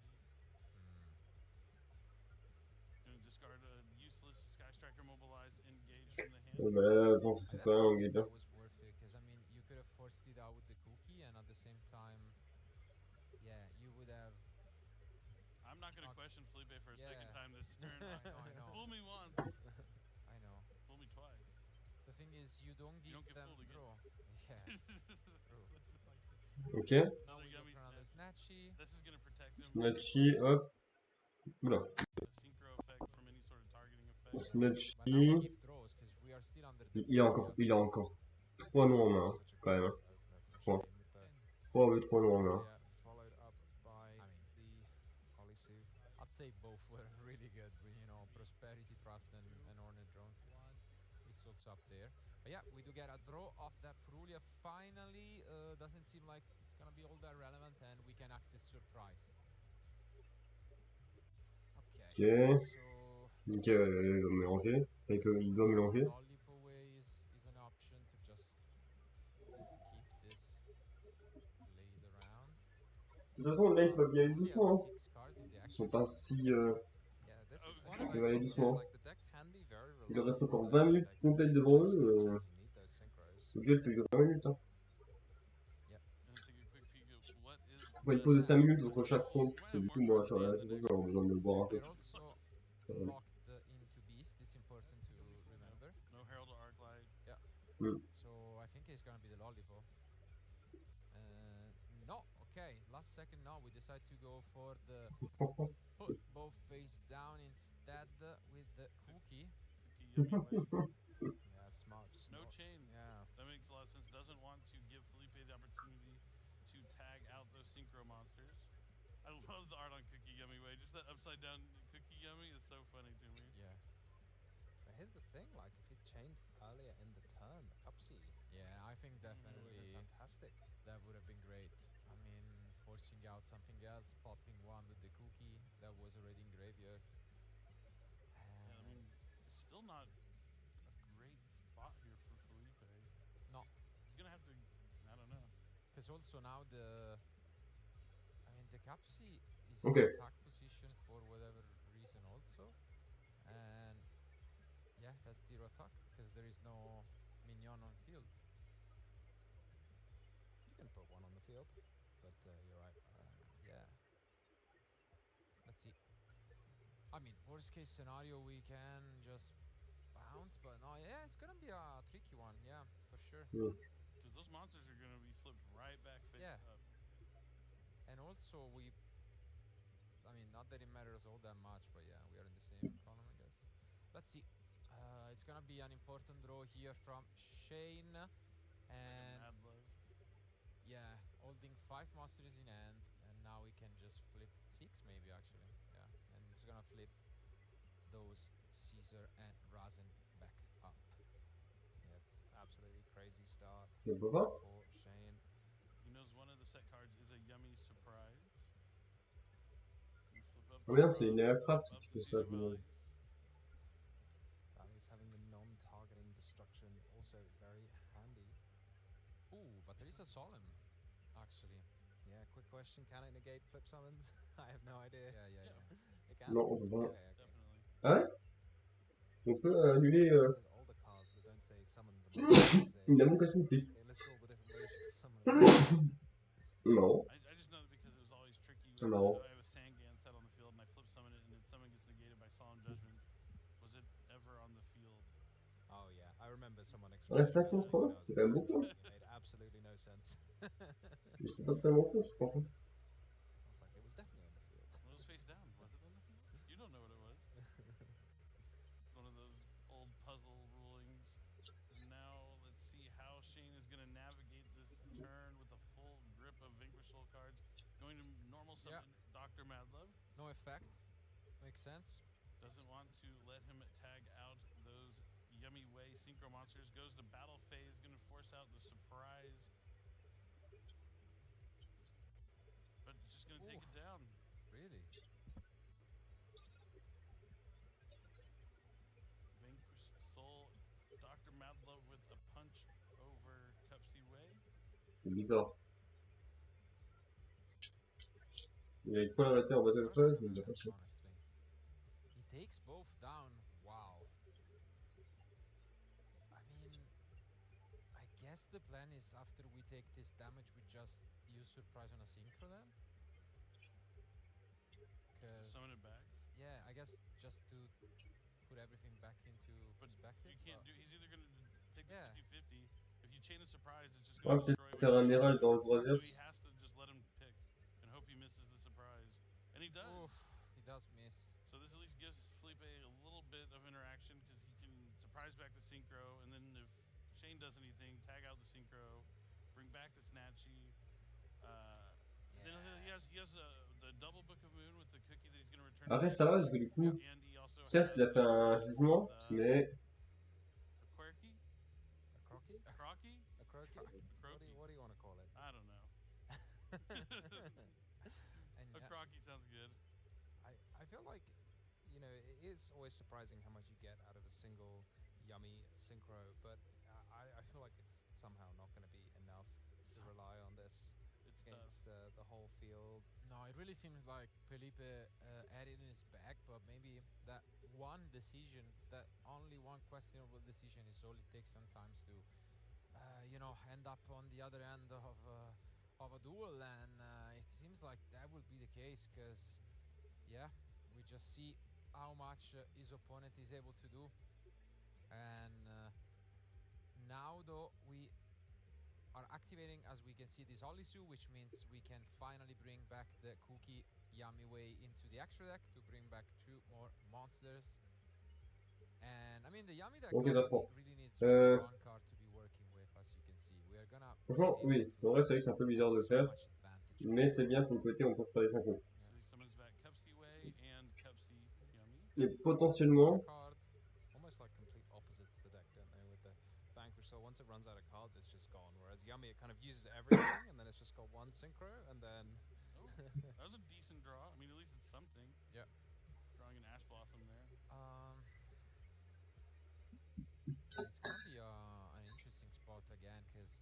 D: Gonna discard a useless Sky Striker mobilized engage from the hand.
B: Bah là, attends, ça
A: I
B: c'est pas un
A: definitely think
B: engage.
A: that was worth it, because I mean, you could have forced it out with the cookie, and at the same time, yeah, you would have.
D: I'm not gonna question Felipe for a second
A: Yeah.
D: time this turn.
A: I know.
D: Fool me once,
A: I know.
D: fool me twice.
A: The thing is, you don't give
D: don't get
A: them
D: fooled again.
A: draw. Yeah, true.
B: Ok.
A: Now
D: Another
A: we go
D: Gummy
A: for another
D: Snatch.
A: Snatchy.
D: This is gonna protect him.
B: Snatchy, hop. Oula.
D: A synchro effect from any sort of targeting effect.
A: But now we
B: Snatchy.
A: give draws, because we are still under the.
B: Il a encore 3 noms en main, hein, quand même. Hein. Je crois. 3 ou 3 noms en main.
C: Followed up by
A: I mean,
C: the Ollie Sue.
A: I'd say both were really good, but, you know, Prosperity Trust and Ornate Drones. It's also up there. But yeah, we do get a draw of that Perulia finally. Doesn't seem like it's gonna be all that relevant, and we can access Surprise. Okay.
B: Ok.
A: So
B: Donc, il va mélanger. Il doit mélanger.
A: Lollipop Way is an option to just keep this laser around.
B: De toute façon, là, il va bien aller
A: We only
B: doucement.
A: have
B: Hein.
A: 6 cards in the
B: Ils
A: action.
B: sont pas si.
C: Yeah, this is
D: Oh,
C: one
D: il
C: of
B: va aller
C: the
B: doucement.
C: like the deck can be very
B: Il reste
C: reliable,
B: encore
C: but
B: 20 minutes
C: like,
B: complètes
C: you
B: devant
C: need
B: eux.
C: those synchros, you need those synchros.
B: Le duel peut durer 20 minutes. Hein.
D: Gonna take a quick peek at what is
B: Faut une
D: the-
B: pause de 5 minutes entre chaque
D: Full-
B: front. Et du coup, moi, je vais avoir besoin de boire un peu.
A: We're also locked into Beast. It's important to remember.
D: No Herald or Arclight.
A: So I think it's gonna be the Lollipop. No, okay. Last second, no. We decide to go for the put both face down instead with the cookie.
D: Cookie Yummy Way.
C: Yeah, smart. Just
D: No
C: not-
D: chain.
C: Yeah.
D: That makes a lot of sense. Doesn't want to give Felipe the opportunity to tag out those synchro monsters. I love the art on Cookie Yummy Way. Just that upside down Cookie Yummy is so funny to me.
A: Yeah.
C: here's the thing, like if he chained earlier in the turn, the Cupsy,
A: Yeah, I think
C: it would have been
A: definitely
C: fantastic.
A: that would have been great. I mean, forcing out something else, popping one with the cookie that was already in graveyard.
D: Yeah, I
A: And
D: mean, it's still not a great spot here for Felipe.
A: no,
D: He's gonna have to. I don't know.
A: because also now I mean, the Capsi is in
B: Ok.
A: attack position for whatever reason also. And yeah, that's zero attack because there is no minion on field.
C: You can put one on the field, but you're right.
A: Yeah. Let's see. I mean, worst case scenario, we can just bounce, but no, yeah, it's gonna be a tricky one. Yeah, for sure.
D: Because those monsters are gonna be flipped right back face
A: Yeah.
D: up.
A: And also, I mean, not that it matters all that much, but yeah, we are in the same column, I guess. Let's see. It's gonna be an important draw here from Shane. And
D: Mad love.
A: yeah, holding 5 monsters in hand, and now we can just flip 6 maybe actually. Yeah, and it's gonna flip those Caesar and Razen back up.
C: Yeah, it's absolutely crazy start
B: Je peux pas.
C: for Shane.
D: He knows one of the set cards is a yummy surprise. You flip up
B: Ah
D: the
B: bien, c'est une
D: Razen,
B: aircraft
D: flip
B: si
D: up
B: tu
D: the
B: fais ça.
D: Caesar Valleys.
C: Valley's having the non-targeting destruction also very handy.
A: Ooh, but there is a solemn, actually.
C: Yeah, quick question, can it negate flip summons? I have no idea.
A: Yeah, yeah,
D: Yeah.
A: yeah.
C: It can?
B: Non, on peut pas.
C: Okay, okay.
D: Definitely.
B: Ah ouais? On peut
C: It's
B: annuler.
C: like one of those older cards that don't say summons a monster, they
B: Il a mon casse flip.
C: It lists all the different ways you can summon a monster.
B: Non.
D: I just know that because it was always tricky. With
B: No.
D: I have a Sangan set on the field and I flip summon it and then summon gets negated by Solemn Judgment. Was it ever on the field?
C: Oh yeah, I remember someone
B: Ouais,
C: explaining
B: ça
C: that to me when I was
B: c'est quand même beaucoup.
C: experimenting. It made absolutely no sense. I
B: Je suis pas totalement con, je pense. Hein.
C: was like, it was definitely on the field.
D: Well, it was face down. Was it on the field? You don't know what it was. It's one of those old puzzle rulings. And now let's see how Shane is going to navigate this turn with a full grip of Vanquish Soul cards. Going to normal summon Dr. Madlove.
A: No effect. Makes sense.
D: Doesn't want to let him tag out those yummy way synchro monsters. Goes to battle phase, going to force out the surprise. But just going to take it down.
A: Really?
D: Vanquished Soul, Dr. Madlove with a punch over Cupsy Way.
B: C'est bizarre. Il a une fois arrêté en battle phase, mais il a pas fait.
A: Honestly. He takes both down. Wow. I mean, I guess the plan is after we take this damage, we just use surprise on a synchro then.
D: Summon it back.
A: Yeah, I guess just to put everything back into perspective.
D: You can't do. He's either going to take the
A: Yeah.
D: 50-50. If you chain a surprise, it's just
B: Ouais,
D: going to destroy.
B: peut-être faire un Herald dans le
D: So
B: troisième.
D: he has to just let him pick and hope he misses the surprise, and he does.
A: Oof, he does miss.
D: So this at least gives Felipe a little bit of interaction because he can surprise back the synchro, and then if Shane does anything, tag out the synchro, bring back the snatchy. Then he has the double Book of Moon with the cookie that he's going to return.
B: Après, ça va parce que du coup,
D: And he also
B: certes, il a fait un
D: has
B: jugement, mais.
D: a quirky,
C: A crocky?
D: a crocky,
C: A croaky?
D: croaky.
C: What do you want to call it?
D: I don't know.
A: And
D: A crocky sounds good.
C: I feel like, you know, it is always surprising how much you get out of a single yummy synchro, but I feel like it's somehow not going to be enough to rely on this
D: It's
C: against the whole field.
A: No, it really seems like Felipe had it in his bag, but maybe that one decision, that only one questionable decision is all it takes sometimes to, you know, end up on the other end of a duel, and it seems like that will be the case, because, yeah, we just see how much his opponent is able to do, and now though we are activating, as we can see, this Olisu, which means we can finally bring back the Cookie Yummy Way into the extra deck to bring back 2 more monsters. And I mean, the Yummy deck
B: Ok, d'accord.
A: really needs one card to be working with, as you can see. We are gonna
B: Franchement, oui. En vrai, c'est vrai que c'est un peu bizarre de le faire. Mais c'est bien pour le côté, on peut faire des synchros.
D: So he summons back Cupsy Way and Cupsy Yummy.
B: Et potentiellement,
C: Almost like Vancrusol, once it runs out of cards, it's just gone. Whereas Yummy, it kind of uses everything, and then it's just got one synchro, and then...
D: Oh, that was a decent draw. I mean, at least it's something.
A: Yeah.
D: Drawing an Ash Blossom there.
A: It's gonna be an interesting spot again, because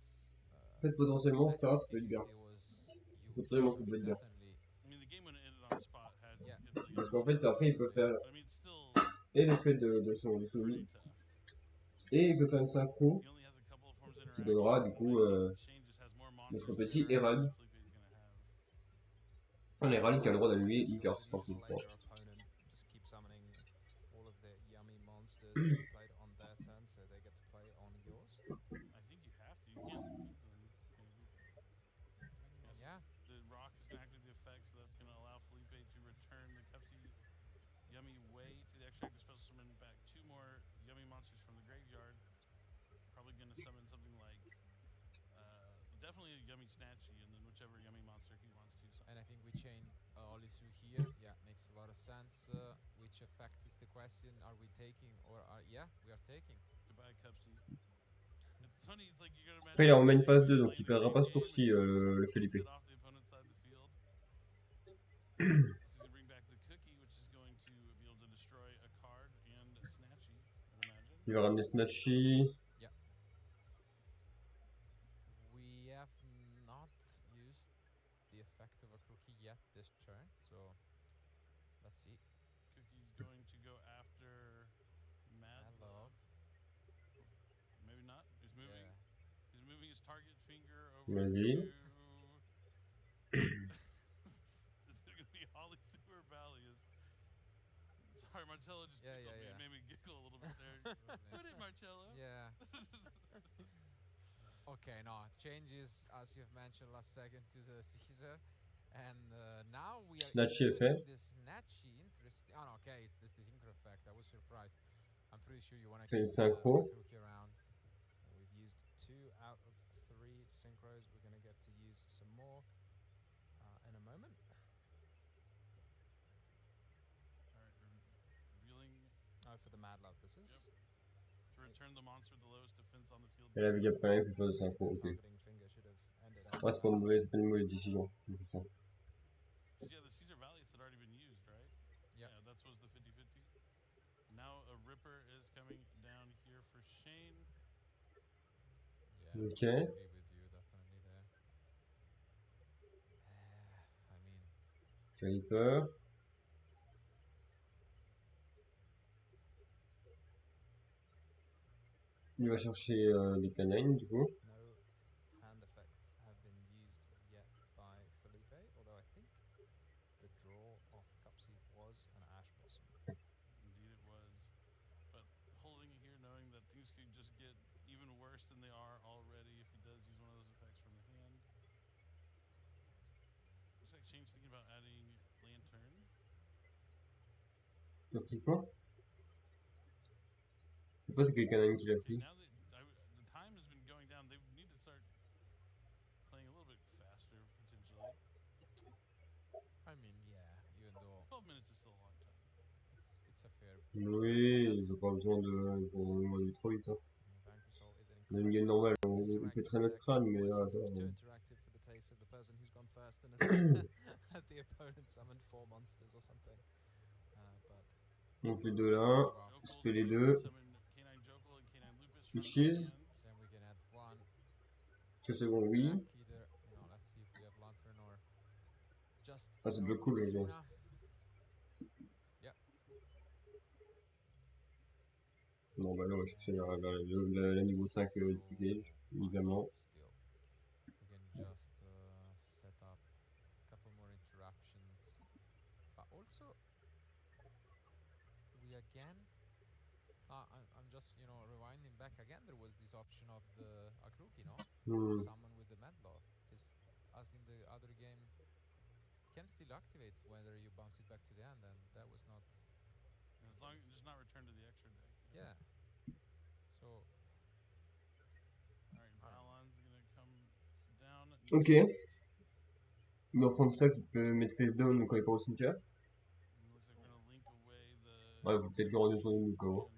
B: En fait, potentiellement, ça peut être bien. Potentiellement, ça peut être bien.
D: I mean, the game when it ended on spot had
A: Yeah.
D: Italy
B: Parce qu'en fait, après, il peut faire
D: But I mean, it's still
B: et l'effet de son
D: pretty
B: soumis,
D: tough.
B: et il peut faire une synchro
D: He only has a couple of forms of
B: qui
D: interaction.
B: donnera du coup
D: I think Shane just has more
B: notre
D: monsters
B: petit
D: than interaction
B: Herald.
D: that Felipe is gonna have.
B: Un Herald qui a le droit d'annuler une carte
C: So
B: par
C: you just
B: contre, je
C: let
B: pense.
C: your opponent just keep summoning all of their Yummy monsters that you played on their turn, so they get to play on yours.
D: I think you have to. You can't lose them. Maybe.
A: Yeah.
D: The rock is going to activate the effect, so that's going to allow Felipe to return the Cupsy Yummy way to the extra special summon back 2 more Yummy monsters from the graveyard. Probably going to summon something like definitely a Yummy Snatchy, and then whichever Yummy monster he wants to summon.
A: And I think we chain Olisu here. Yeah, makes a lot of sense. Which effect is the question? Are we taking or are... Yeah, we are taking.
D: Goodbye, Cupsy. It's funny, it's like you gotta
B: Après, il est en main
D: imagine
B: phase 2,
D: playing
B: donc il
D: the
B: perdra
D: main
B: pas ce
D: game
B: tour-ci,
D: and
B: le
D: just
B: Felipe.
D: sit off the opponent's side of the field. So he's gonna bring back the cookie, which is going to be able to destroy a card and a Snatchy, I'd imagine.
B: Il va ramener Snatchy.
A: Yeah. We have not used the effect of a crookie yet this turn, so let's see.
D: Cookie's going to go after Mad Love. Maybe not. He's moving.
A: Yeah.
D: He's moving his target finger over
B: Vas-y.
D: to... It's going to be Holly Sewer Valley. Sorry, Marcello just made me giggle a little bit there. Put it, Marcello.
A: Yeah. Okay, no, changes, as you've mentioned last second, to the Caesar. And now we are
B: Snatchy
A: using
B: effect.
A: the Snatchy. Interesting. Oh, no, okay, it's the synchro effect. I was surprised. I'm pretty sure you want to
B: Fait une
A: keep
B: synchro.
A: crookie around.
C: We've used 2 out of 3 synchros. We're going to get to use some more in a moment.
D: Alright, revealing...
C: Oh, for the Mad Love, this is?
D: Yep. To return the monster with the lowest defense on the field.
B: Et la Vega Prime peut faire de synchro, ok.
C: Targeting finger should have ended
B: Ouais, c'est pas une mauvaise décision. De faire ça.
D: Yeah, the Caesar Valleys had already been used, right?
A: Yep.
D: Yeah, that was the 50-50. Now a Ripper is coming down here for Shane.
A: Yeah,
B: Okay.
A: I agree with you, definitely there. I mean...
B: Reaper. Il va chercher des canines, du coup.
C: No hand effects have been used yet by Felipe, although I think the draw off Cupsy was an Ash Blossom.
D: Indeed it was. But holding it here, knowing that things could just get even worse than they are already if he does use one of those effects from the hand. Looks like Shane's thinking about adding Lantern.
B: Il a pris quoi? Je sais pas c'est quel canine qu'il a
D: Okay,
B: pris.
D: now that the time has been going down, they need to start playing a little bit faster, potentially.
A: I mean, yeah, even though
D: 12 minutes is still a long time.
A: it's a fair...
B: Oui, il n'a pas besoin de... On va aller trop vite. Hein.
C: Vancrusol is an
B: Dans une game normale, on
C: interactive
B: peut traîner notre crâne, mais là, ça...
C: too interactive for the taste of the person who's gone first and has had the opponent summoned 4 monsters or something. But
B: Donc les deux là, spé les deux. Xyz.
A: Then we can add one
B: Que c'est bon, oui.
A: back either, you know, let's see if we have Lantern or just...
B: Ah, c'est déjà cool, les gars.
A: Suna. Yep.
B: Bon, bah là, on va chercher la niveau 5 du package, évidemment.
A: Still, we can just set up a couple more interruptions, but also we again. I'm just, you know, rewinding back again. There was this option of the Akruki, no? To summon with the Medlaw, because as in the other game, can still activate whether you bounce it back to the end, and that was not.
D: As long as it's not returned to the extra deck.
A: Yeah. So.
D: Alright, Valon's gonna come down.
B: Ok. Il doit prendre ça qui peut mettre face down quand il part au cimetière.
D: Looks like we're gonna link away the.
B: Ouais, faut peut-être le rendre sur une ou pas.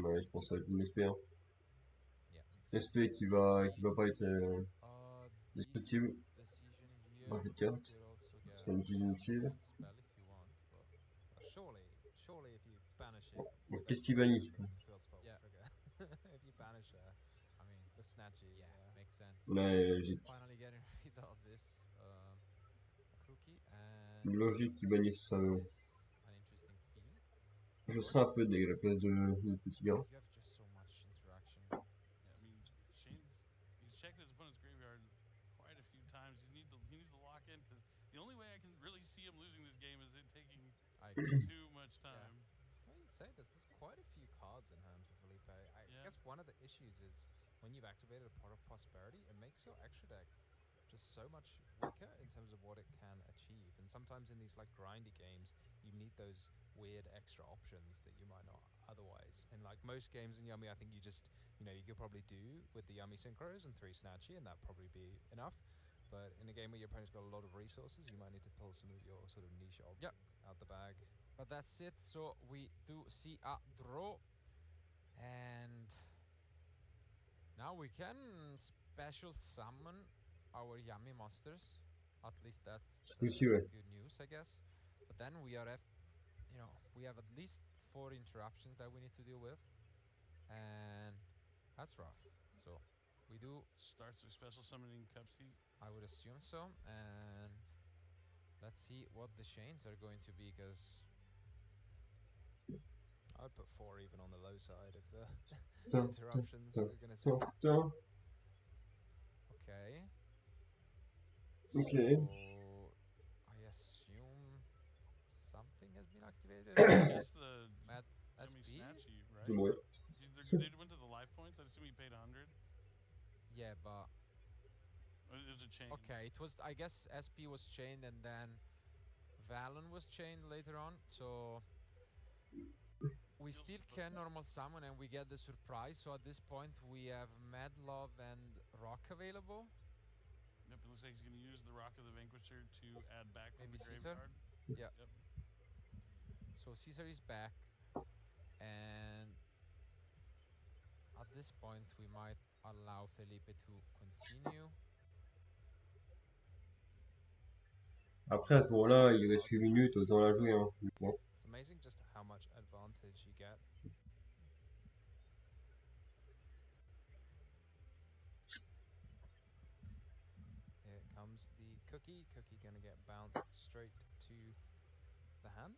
B: Ouais, je pense que ça va être une SP, hein.
A: Yeah, makes
B: SP
A: sense.
B: qui va pas être destructible.
A: Decent decision
B: Dans
A: here.
B: cette
A: We
B: carte.
A: could also
B: Parce
A: get
B: qu'on utilise une cible.
A: field spell if you want, but
C: Surely, if you banish it
B: Donc,
C: with
B: qu'est-ce
C: SP,
B: qu'il bannit?
C: the field spell will
A: Yeah.
C: trigger. If you banish
A: I mean,
C: the snatchy,
A: yeah,
C: yeah.
A: makes sense.
B: Logique.
A: Finally getting rid of this crookie, and
B: Logique qu'il bannisse ça.
A: this is an interesting field.
B: Je serais un peu deg à la place de petit gars.
A: You have just so much interaction.
D: Yeah, I mean, he's checked his opponent's graveyard quite a few times. He needs to lock in because the only way I can really see him losing this game is it taking
A: I agree.
D: too much time.
C: Well, you say this. There's quite a few cards in hand for Felipe. I
D: Yeah.
C: guess one of the issues is when you've activated a Pot of Prosperity, it makes your extra deck just so much weaker in terms of what it can achieve. And sometimes in these like grindy games, you need those weird extra options that you might not otherwise. In like most games in Yummy, I think you could probably do with the Yummy Synchros and 3 Snatchy, and that'd probably be enough. But in a game where your opponent's got a lot of resources, you might need to pull some of your sort of niche options out the bag.
A: But that's it. So we do see a draw, and now we can special summon our yummy monsters. At least that's
B: Ouais.
A: good news, I guess. But then we are we have at least 4 interruptions that we need to deal with, and that's rough. So we do.
D: Starts with special summoning Cupsy.
A: I would assume so, and let's see what the chains are going to be, because
C: I'd put 4 even on the low side of the
B: Dun,
C: interruptions
B: dun,
C: we're going to see.
B: Dun.
A: okay.
B: Okay.
A: So I assume something has been activated.
D: Just the
A: Mad
D: Yummy
A: SP?
D: Snatchy,
B: Je vais
D: right?
B: mourir.
D: They went to the life points. I assume he paid 100.
A: Yeah, but
D: It was a chain.
A: okay. It was, I guess, SP was chained, and then Valen was chained later on. So we still can normal summon, and we get the surprise. So at this point, we have Mad Love and Rock available.
D: Yep, it looks like he's going to use the Rock of the Vanquisher to add back from
A: Maybe
D: the
A: Caesar?
D: graveyard.
A: Yeah.
D: Yep.
A: So Caesar is back, and at this point, we might allow Felipe to continue.
B: Après, à ce moment-là, il reste 8 minutes, autant la jouer. Hein. Bon.
C: It's amazing just how much advantage you get. Here comes the cookie. Cookie gonna get bounced straight to the hand.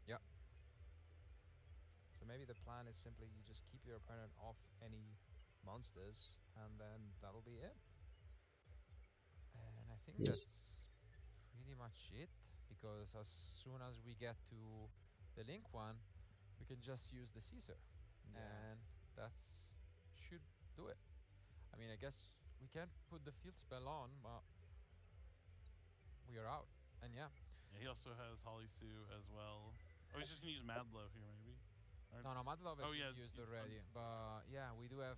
A: Yep.
C: So maybe the plan is simply you just keep your opponent off any monsters, and then that'll be it.
A: And I think
B: Yes.
A: that's pretty much it, because as soon as we get to the link one, we can just use the Caesar, and that's should do it. I mean, I guess we can put the field spell on, but we are out. And yeah,
D: Yeah, he also has Holly Sue as well. Oh, he's just going to use Mad Love here, maybe.
A: no, Mad Love has
D: Oh,
A: been
D: yeah,
A: used
D: you-
A: already, but yeah, we do have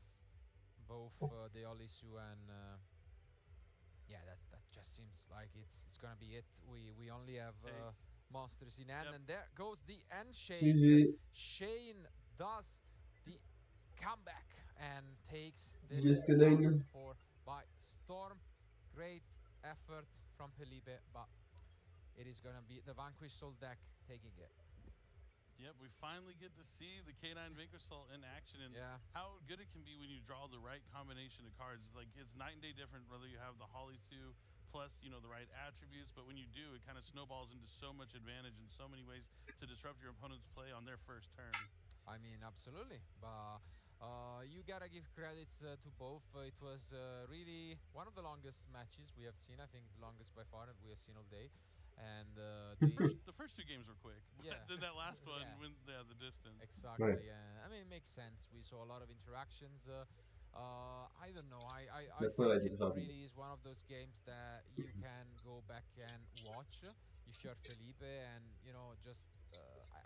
A: both the Olisu and yeah, that just seems like it's gonna be it. We only have
D: Okay.
A: monsters in hand,
D: Yep.
A: and there goes the end shake.
B: GG.
A: Shane does the comeback and takes this
B: Yes, Canine.
A: round 4 by storm. Great effort from Felipe, but it is gonna be the Vanquish Soul deck taking it.
D: Yep, we finally get to see the K9 Vanquisol in action and
A: Yeah.
D: how good it can be when you draw the right combination of cards. Like, it's night and day different whether you have the Holly Sue plus, the right attributes, but when you do, it kind of snowballs into so much advantage in so many ways to disrupt your opponent's play on their first turn.
A: I mean, absolutely, but you gotta give credits to both. It was really one of the longest matches we have seen. I think the longest by far that we have seen all day. And
D: The first 2 games were quick, but
A: Yeah.
D: then that last one
A: Yeah.
D: went the distance.
A: exactly. I mean, it makes sense. We saw a lot of interactions. I don't know. I
B: La fois, elle a
A: think
B: été
A: it
B: rapide.
A: really is one of those games that you can go back and watch if you're Felipe, and just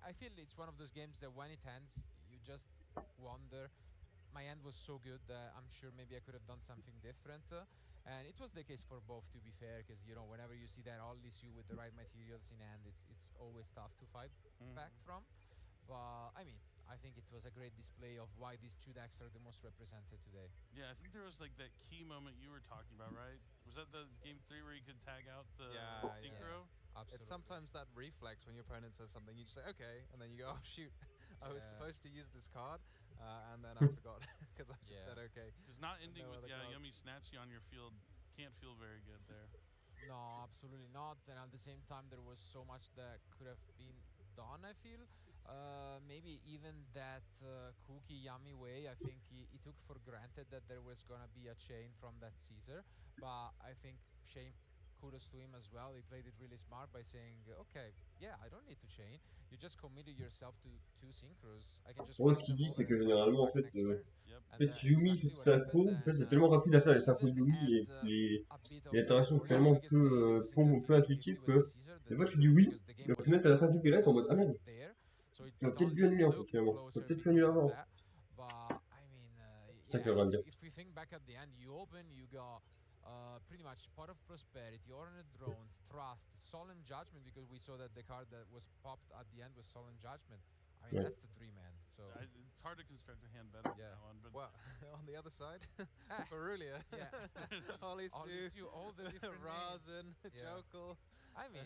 A: I feel it's one of those games that when it ends, you just wonder. My end was so good that I'm sure maybe I could have done something different. And it was the case for both, to be fair, because whenever you see that all issue with the right materials in hand, it's always tough to fight back from. But I mean, I think it was a great display of why these two decks are the most represented today.
D: Yeah, I think there was like that key moment you were talking about, right? Was that the game 3 where you could tag out the
C: Yeah, yeah.
D: synchro?
A: Absolutely.
C: It's sometimes that reflex when your opponent says something, you just say okay, and then you go, oh shoot, I was
A: Yeah.
C: supposed to use this card, and then I forgot because I just
A: Yeah.
C: said okay.
D: Because not ending
C: no
D: with
C: other
D: Yummy
C: cards.
D: Snatchy on your field can't feel very good there.
A: No, absolutely not. And at the same time, there was so much that could have been done, I feel. Maybe even that cookie yummy way, I think he took for granted that there was going to be a chain from that Caesar. But I think Shane, kudos to him as well. He played it really smart by saying, okay, yeah, I don't need to chain. You just committed yourself to two synchros. I can just
B: Moi, ce
A: flip
B: qu'il
A: them
B: dit,
A: over
B: c'est que
A: and try to
B: généralement,
A: attack next turn.
D: Yep.
B: en
A: And
B: fait, Yumi fait
A: exactly
B: ses
A: what happened.
B: synchros. En fait,
A: And
B: c'est tellement rapide à faire les
A: he
B: synchros de
A: even
B: Yumi
A: had
B: et
A: a bit of
B: les interactions sont
A: foresight,
B: tellement
A: we could say, using that
B: peu
A: 50-50
B: intuitives
A: with the
B: que
A: Caesar
B: des
A: the,
B: fois
A: the
B: tu dis
A: turn
B: oui,
A: because the
B: et
A: game
B: au
A: was
B: final t'as la synchro qui arrive en mode ah merde,
A: there. So
B: ça
A: it
B: aurait peut-être dû
A: only
B: annuler en fait
A: looked
B: finalement. Ça aurait
A: closer
B: peut-être pu annuler
A: because of
B: avant.
A: that. But I mean,
B: C'est ça que
A: yeah,
B: j'aimerais bien.
A: if we think back at the end, you open, you got pretty much Pot of Prosperity, Ornate Drones, Trust, Solemn Judgment, because we saw that the card that was popped at the end was Solemn Judgment. I mean,
B: Ouais.
A: that's the dream end. So
D: It's hard to construct a hand better than
A: Yeah.
D: that one, but
C: Well, on the other side,
A: Ah,
C: Verulia,
A: yeah.
C: Holy
A: All
C: Stew,
A: all the different names.
C: Razen,
A: Yeah.
C: Jokel.
A: I mean,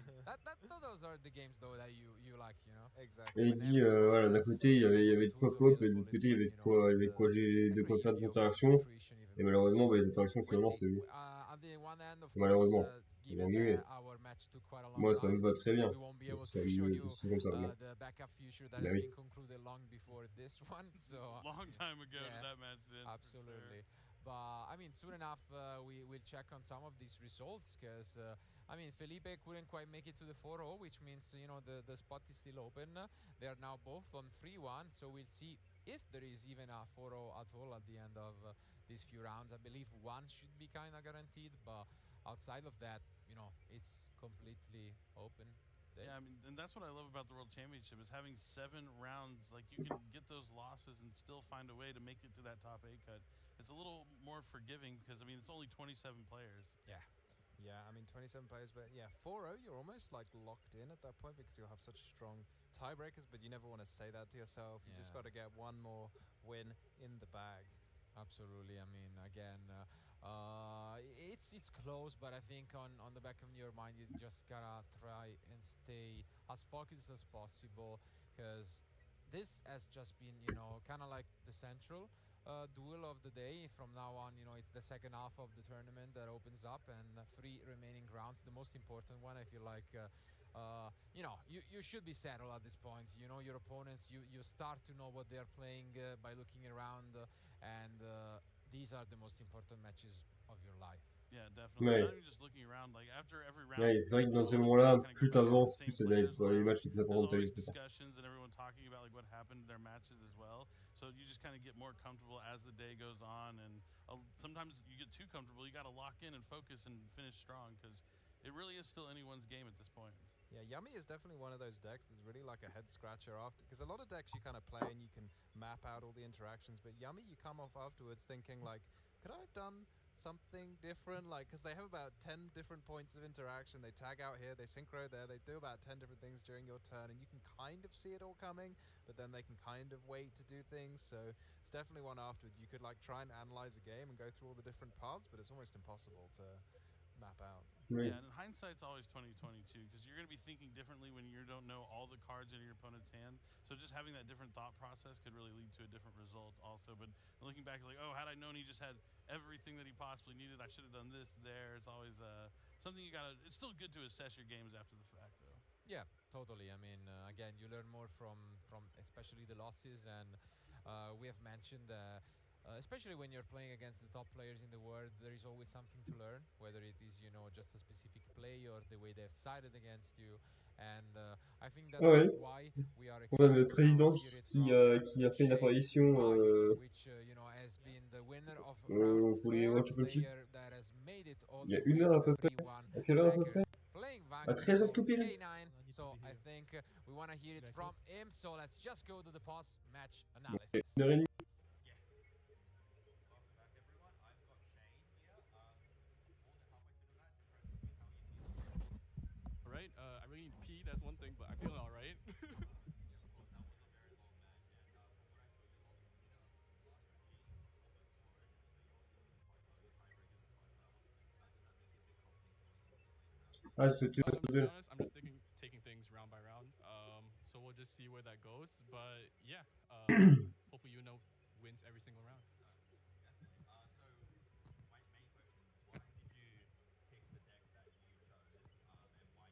A: those are the games though that you like, you know.
C: Exactly.
B: Et il
A: When
B: dit,
A: everyone
B: voilà, d'un
A: has
B: côté,
A: so
B: il y
A: good
B: avait de quoi
A: tools
B: pop, et de
A: available,
B: l'autre
A: it's
B: côté,
A: when, you know,
B: il y avait de quoi, de quoi
A: every
B: faire des
A: Yu-Gi-Oh gets
B: interactions.
A: fruition even
B: Et
A: more.
B: malheureusement,
A: So
B: bah, les interactions,
A: we'll
B: finalement,
A: see.
B: c'est
A: At the one end, of course,
B: malheureusement.
A: given
B: Guillemets.
A: our match took quite a long
B: Moi, ça me
A: time,
B: va très bien.
A: we won't be able
B: Ça
A: to show
B: me,
A: you
B: c'est comme ça, moi.
A: the backup future that
B: Bah
A: has
B: oui.
A: been concluded long before this one. So
D: long time ago
A: yeah,
D: that match did.
A: absolutely. But I mean, soon enough, we will check on some of these results because I mean, Felipe couldn't quite make it to the 4-0, which means you know the spot is still open. They are now both on 3-1, so we'll see if there is even a 4-0 at all at the end of these few rounds. I believe one should be kind of guaranteed, but outside of that, you know, it's completely open.
D: Yeah, I mean, and that's what I love about the World Championship is having 7 rounds. Like you can get those losses and still find a way to make it to that top 8 cut. It's a little more forgiving because I mean it's only 27 players.
A: Yeah.
C: Yeah, I mean 27 players, but yeah, 4-0, you're almost like locked in at that point because you'll have such strong tiebreakers, but you never want to say that to yourself. You just
A: Yeah.
C: got to get one more win in the bag.
A: Absolutely. I mean, again, it's close, but I think on the back of your mind, you just gotta try and stay as focused as possible, because this has just been, you know, kind of like the central duel of the day. From now on, you know, it's the second half of the tournament that opens up, and 3 remaining rounds. The most important one, I feel like. You know, you should be settled at this point. You know your opponents. You start to know what they are playing by looking around, and these are the most important matches of your life.
D: Yeah, definitely.
B: Ouais.
D: Not even just looking around. Like after every round,
B: Ouais, c'est vrai que dans ces
D: all the
B: moments-là,
D: players kinda
B: plus
D: go back to the
B: t'avances,
D: same
B: plus c'est
D: players
B: dans les
D: lounge.
B: matchs les plus importants
D: There's
B: de ta vie,
D: always
B: c'est ça.
D: discussions and everyone talking about like what happened in their matches as well. So you just kind of get more comfortable as the day goes on, and sometimes you get too comfortable. You got to lock in and focus and finish strong because it really is still anyone's game at this point.
C: Yeah, Yummy is definitely one of those decks that's really like a head scratcher after, because a lot of decks you kind of play and you can map out all the interactions, but Yummy you come off afterwards thinking like, could I have done something different? Like, because they have about 10 different points of interaction. They tag out here, they synchro there, they do about 10 different things during your turn, and you can kind of see it all coming, but then they can kind of wait to do things. So it's definitely one afterwards. You could like try and analyze a game and go through all the different paths, but it's almost impossible to map out.
B: Oui.
D: Yeah, and hindsight's always 2022 because you're going to be thinking differently when you don't know all the cards in your opponent's hand. So just having that different thought process could really lead to a different result also. But looking back, like, oh, had I known he just had everything that he possibly needed, I should have done this there. It's always something you got to, it's still good to assess your games after the fact, though.
A: Yeah, totally. I mean, again, you learn more from especially the losses, and we have mentioned especially when you're playing against the top players in the world, there is always something to learn, whether it is, you know, just a specific play or the way they've sided against you. And I think that's
B: Ah ouais.
A: why we are
B: On a
A: excited
B: notre
A: to
B: président
A: now hear it
B: qui a fait une
A: Shane
B: apparition
A: Vai, which you know has been the winner of round
B: pour les
A: 4,
B: World Championship
A: player that has made it all
B: il y a
A: the
B: une
A: way
B: heure
A: to
B: à
A: the
B: peu près.
A: 3-1
B: À quelle heure à peu
A: record,
B: près?
A: playing
B: À
A: Vanguard
B: 13h tout pile.
A: K9. So I think we want to hear it from him. So let's just go to the post-match analysis.
B: Okay, 1h30.
F: Welcome back, everyone. I've got Shane here. More than halfway through the match. Press to win. How are you feeling?
G: All right. I really need to pee. That's one thing, but I'm feeling all right.
F: Yeah, of course. That was a very long match, and
B: Ah, c'était
G: To be
B: bien.
G: honest, I'm just taking things round by round. So we'll just see where that goes. But yeah, hopefully wins every single round.
F: Definitely. So my main question: why did you pick the deck that you chose, and why do you think it's the best deck to deploy?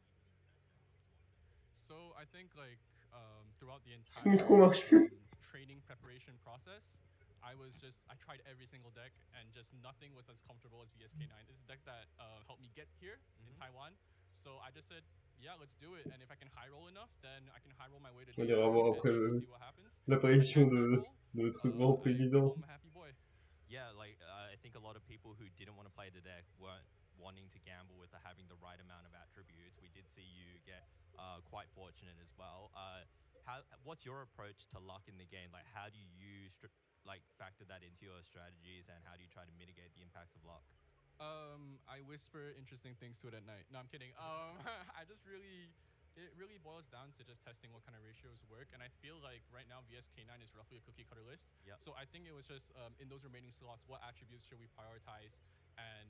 G: So I think throughout the
B: Ce micro
G: entire
B: marche plus.
G: training preparation process, I tried every single deck and just nothing was as comfortable as VSK9. This is a deck that helped me get here in Taiwan. So I just said, yeah, let's do it. And if I can high roll enough, then I can high roll my way to
B: On
G: day
B: ira
G: 2
B: voir
G: and
B: après
G: then we'll see what happens. If I
B: l'apparition
G: can't high roll,
B: de notre grand
G: I go
B: président.
G: home a happy boy.
C: Yeah, like I think a lot of people who didn't want to play the deck weren't wanting to gamble with having the right amount of attributes. We did see you get quite fortunate as well. What's your approach to luck in the game? Like, how do you factor that into your strategies, and how do you try to mitigate the impacts of luck?
G: I whisper interesting things to it at night. No, I'm kidding. It really boils down to just testing what kind of ratios work. And I feel like right now VSK9 is roughly a cookie cutter list.
C: Yep.
G: So I think it was just in those remaining slots, what attributes should we prioritize? And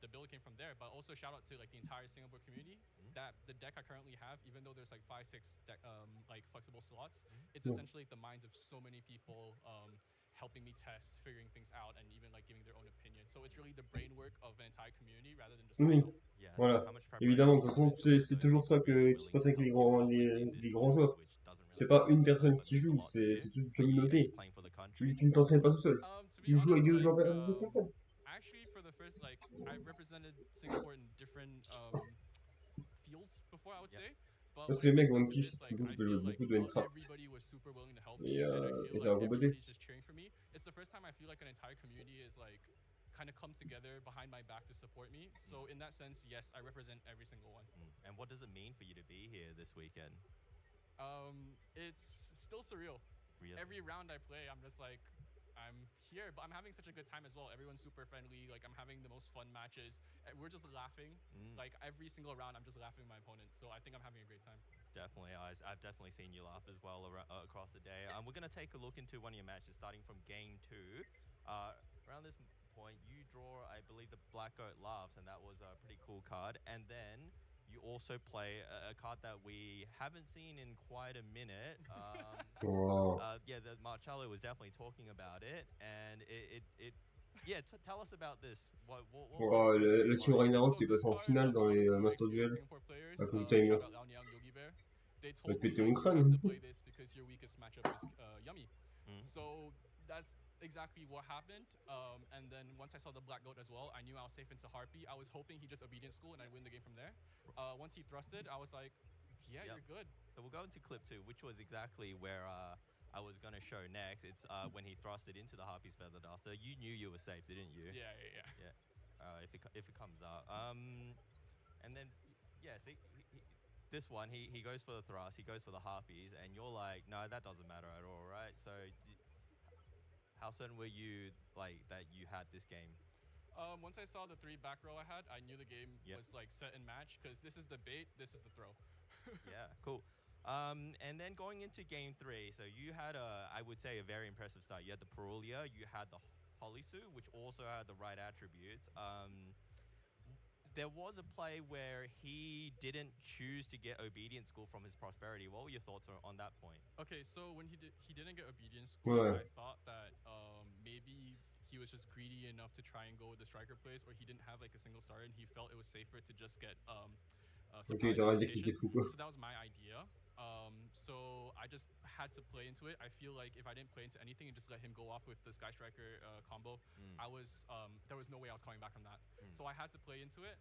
G: the build came from there. But also shout out to like the entire Singapore community. That the deck I currently have, even though there's like 5-6 like flexible slots, it's essentially the minds of so many people helping me test, figuring things out, and even like giving their own opinion. So it's really the brain work of an entire community rather than just
B: Oui,
G: myself.
C: Yeah,
B: voilà.
C: so how much
B: Évidemment, de
C: preparation
B: toute façon,
C: goes into
B: c'est
C: those
B: toujours ça
C: people really
B: qui se passe
C: willing to
B: avec
C: help you out in this
B: les grands
C: tournament,
B: joueurs.
C: which doesn't really
B: C'est pas
C: mean
B: une
C: lots to them,
B: personne
C: but
B: qui
C: means a
B: joue,
C: lot to you.
B: c'est toute une
C: Are you
B: communauté.
C: playing for the country?
B: Tu ne t'entraînes pas tout seul.
G: To be
B: Tu joues avec
G: honest,
B: d'autres personnes.
G: actually for the first I've represented Singapore in different fields before, I would say. But
B: Parce
G: when
B: que les
G: it
B: mecs
G: comes
B: dans
G: down
B: One
G: to
B: Piece,
G: this,
B: du coup,
G: I
B: je peux
G: feel
B: jouer
G: like
B: beaucoup de Entrap.
G: everybody was super willing to help me, and I feel
B: Et ça
G: like
B: va compléter.
G: everybody's just cheering for me. It's the first time I feel like an entire community is like kind of come together behind my back to support me. So in that sense, yes, I represent every single one.
C: And what does it mean for you to be here this weekend?
G: It's still surreal.
C: Really?
G: Every round I play, I'm just like, I'm here, but I'm having such a good time as well. Everyone's super friendly. Like, I'm having the most fun matches. We're just laughing. Like, every single round, I'm just laughing with my opponent. So I think I'm having a great time.
C: Definitely. I've definitely seen you laugh as well across the day. We're going to take a look into one of your matches, starting from game 2. Around this point, you draw, I believe, the Black Goat Laughs, and that was a pretty cool card. And then you also play a card that we haven't seen in quite a minute.
B: Wow.
C: Yeah, Marcello was definitely talking about it, and tell us about this. What
B: Oh,
C: was going through
B: le
C: your
B: team
C: mind?
B: Ragnarok qui est
G: This
B: passé en
G: card,
B: finale
G: a
B: dans
G: lot
B: les
G: of more
B: Master
G: experienced
B: Duel
G: Singapore players,
B: à cause du timer.
G: shout out Lao Niang, Yogi Bear. They told
B: Avec
G: me
B: péter mon
G: like, you have
B: crâne.
G: to play this because your weakest matchup is Yummy. So that's exactly what happened. And then once I saw the Black Goat as well, I knew I was safe into Harpy. I was hoping he just Obedient School and I'd win the game from there. Once he thrusted, I was like, yeah, you're good.
C: So we'll go into clip 2, which was exactly where I was going to show next. It's when he thrusted into the Harpy's Feather Duster. You knew you were safe, didn't you?
G: Yeah.
C: If it comes up. And then, yeah, see, this one, he goes for the thrust, he goes for the Harpies, and you're like, no, that doesn't matter at all, right? So how certain were you that you had this game?
G: Once I saw the 3 back row I had, I knew the game was like set and match because this is the bait, this is the throw.
C: Yeah, cool. And then going into game 3, so you had I would say a very impressive start. You had the Perulia, you had the Holisu, which also had the right attributes. There was a play where he didn't choose to get Obedient School from his Prosperity. What were your thoughts on that point?
G: Okay, so when he didn't get Obedient School, I thought that maybe he was just greedy enough to try and go with the striker plays, or he didn't have like a single starter and he felt it was safer to just get surprise rotation. So that was my idea. So I just had to play into it. I feel like if I didn't play into anything and just let him go off with the Sky Striker combo, there was no way I was coming back from that. So I had to play into it.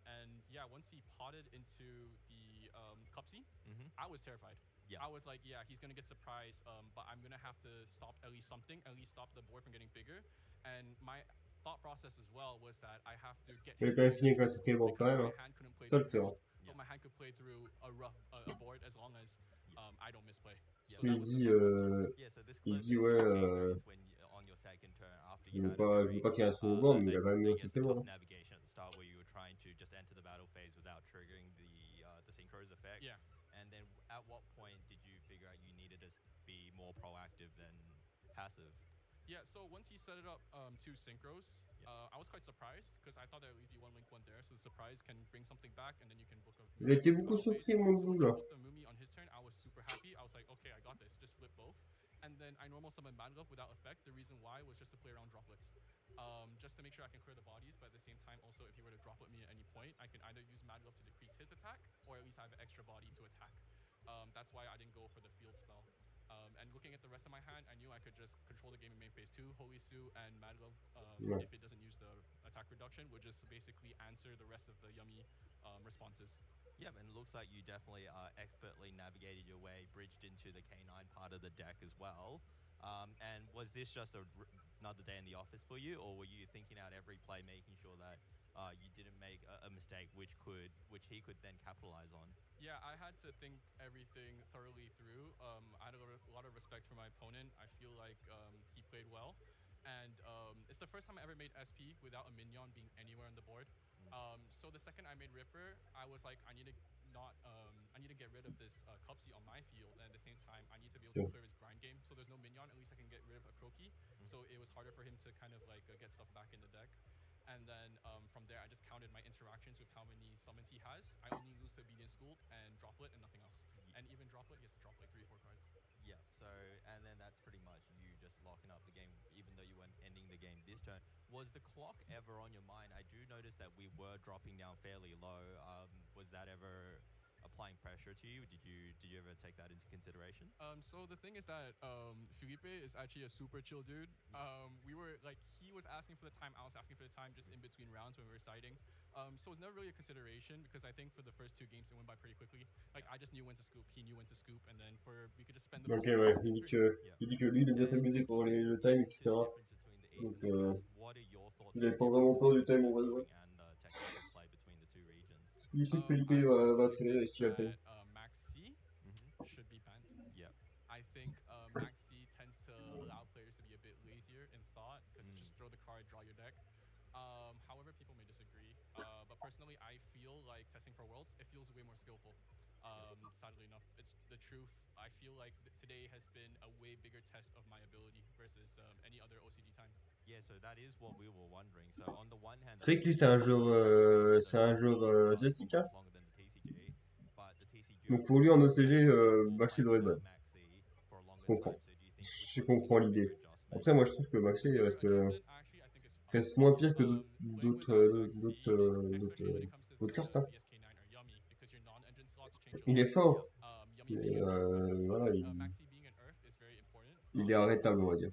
G: And yeah, once he potted into the Cupsy, I was terrified.
C: Yeah.
G: I was like, yeah, he's going to get surprised, but I'm going to have to stop at least something, at least stop the board from getting bigger. And my thought process as well was that I have to get him
B: quand même fini avec un sacré board quand même.
G: my hand couldn't play through Herald, but my hand could play through a rough board as long as I don't misplay.
B: So il dit, ouais, je veux pas qu'il y ait un second board, mais il a quand même mis un sacré board.
C: Navigation at the start where you were trying to just enter the battle phase without triggering the synchros effect.
G: Yeah.
C: And then at what point did you figure out you needed to be more proactive than passive?
G: Yeah, so once he set it up 2 synchros, I was quite surprised because I thought there would be 1 link 1 there, so the surprise can bring something back and then you can book a
B: Il a été beaucoup surpris, mon
G: So
B: loup,
G: when he
B: là.
G: booked the Mumi on his turn, I was super happy. I was like, okay, I got this, just flip both. And then I normal summon Mad Glove without effect. The reason why was just to play around droplets. Just to make sure I can clear the bodies, but at the same time also if he were to droplet me at any point, I can either use Mad Glove to decrease his attack, or at least I have an extra body to attack. That's why I didn't go for the field spell. And looking at the rest of my hand, I knew I could just control the game in main phase 2. Holy Sue and Mad Glove, if it doesn't use the attack reduction, would just basically answer the rest of the yummy responses.
F: Yeah, and it looks like you definitely expertly navigated your way, bridged into the K9 part of the deck as well. And was this just another day in the office for you, or were you thinking out every play, making sure that you didn't make a mistake which he could then capitalize on?
G: Yeah, I had to think everything thoroughly through. I had a lot of respect for my opponent. I feel like he played well. And it's the first time I ever made SP without a minion being anywhere on the board. So the second I made Ripper, I was like, I need to get rid of this Cupsy on my field, and at the same time, I need to be able to clear his grind game. So there's no minion, at least I can get rid of a Croaky. So it was harder for him to kind of like get stuff back in the deck. And then from there, I just counted my interactions with how many summons he has. I only lose to Obedient School and Droplet and nothing else. And even Droplet, he has to drop like 3-4 cards.
F: Yeah, so, and then that's pretty much you just locking up the game, even though you weren't ending the game this turn. Was the clock ever on your mind? I do notice that we were dropping down fairly low. Was that ever applying pressure to you? Did you ever take that into consideration?
G: So the thing is that Felipe is actually a super chill dude. We were like, he was asking for the time, I was asking for the time just in between rounds when we were siding. So it was never really a consideration because I think for the first 2 games it went by pretty quickly. Like I just knew when to scoop, he knew when to scoop, and then we could just spend the
B: Ok, ouais, il dit que lui, il aime bien s'amuser pour le time, etc. Donc, il avait pas vraiment peur du time en vrai de vrai. Ici, Felipe va accélérer et style time.
G: Max C should be banned. Yeah. I think Max C tends to allow players to be a bit lazier in thought because just throw the card, draw your deck. However, people may disagree, but personally, I feel like testing for Worlds, it feels way more skillful. Sadly enough, it's the truth. I feel like today has been a way bigger test of my ability versus any other OCG time.
F: Yeah, so that is what we were wondering. So on the one hand,
B: c'est vrai que lui, c'est un joueur asiatique, hein. Donc pour lui, en OCG, Maxi devrait être bon. Je comprends l'idée. Après, moi, je trouve que Maxi reste moins pire que d'autres cartes. Hein. Il est fort, mais voilà, il est arrêtable, on va dire.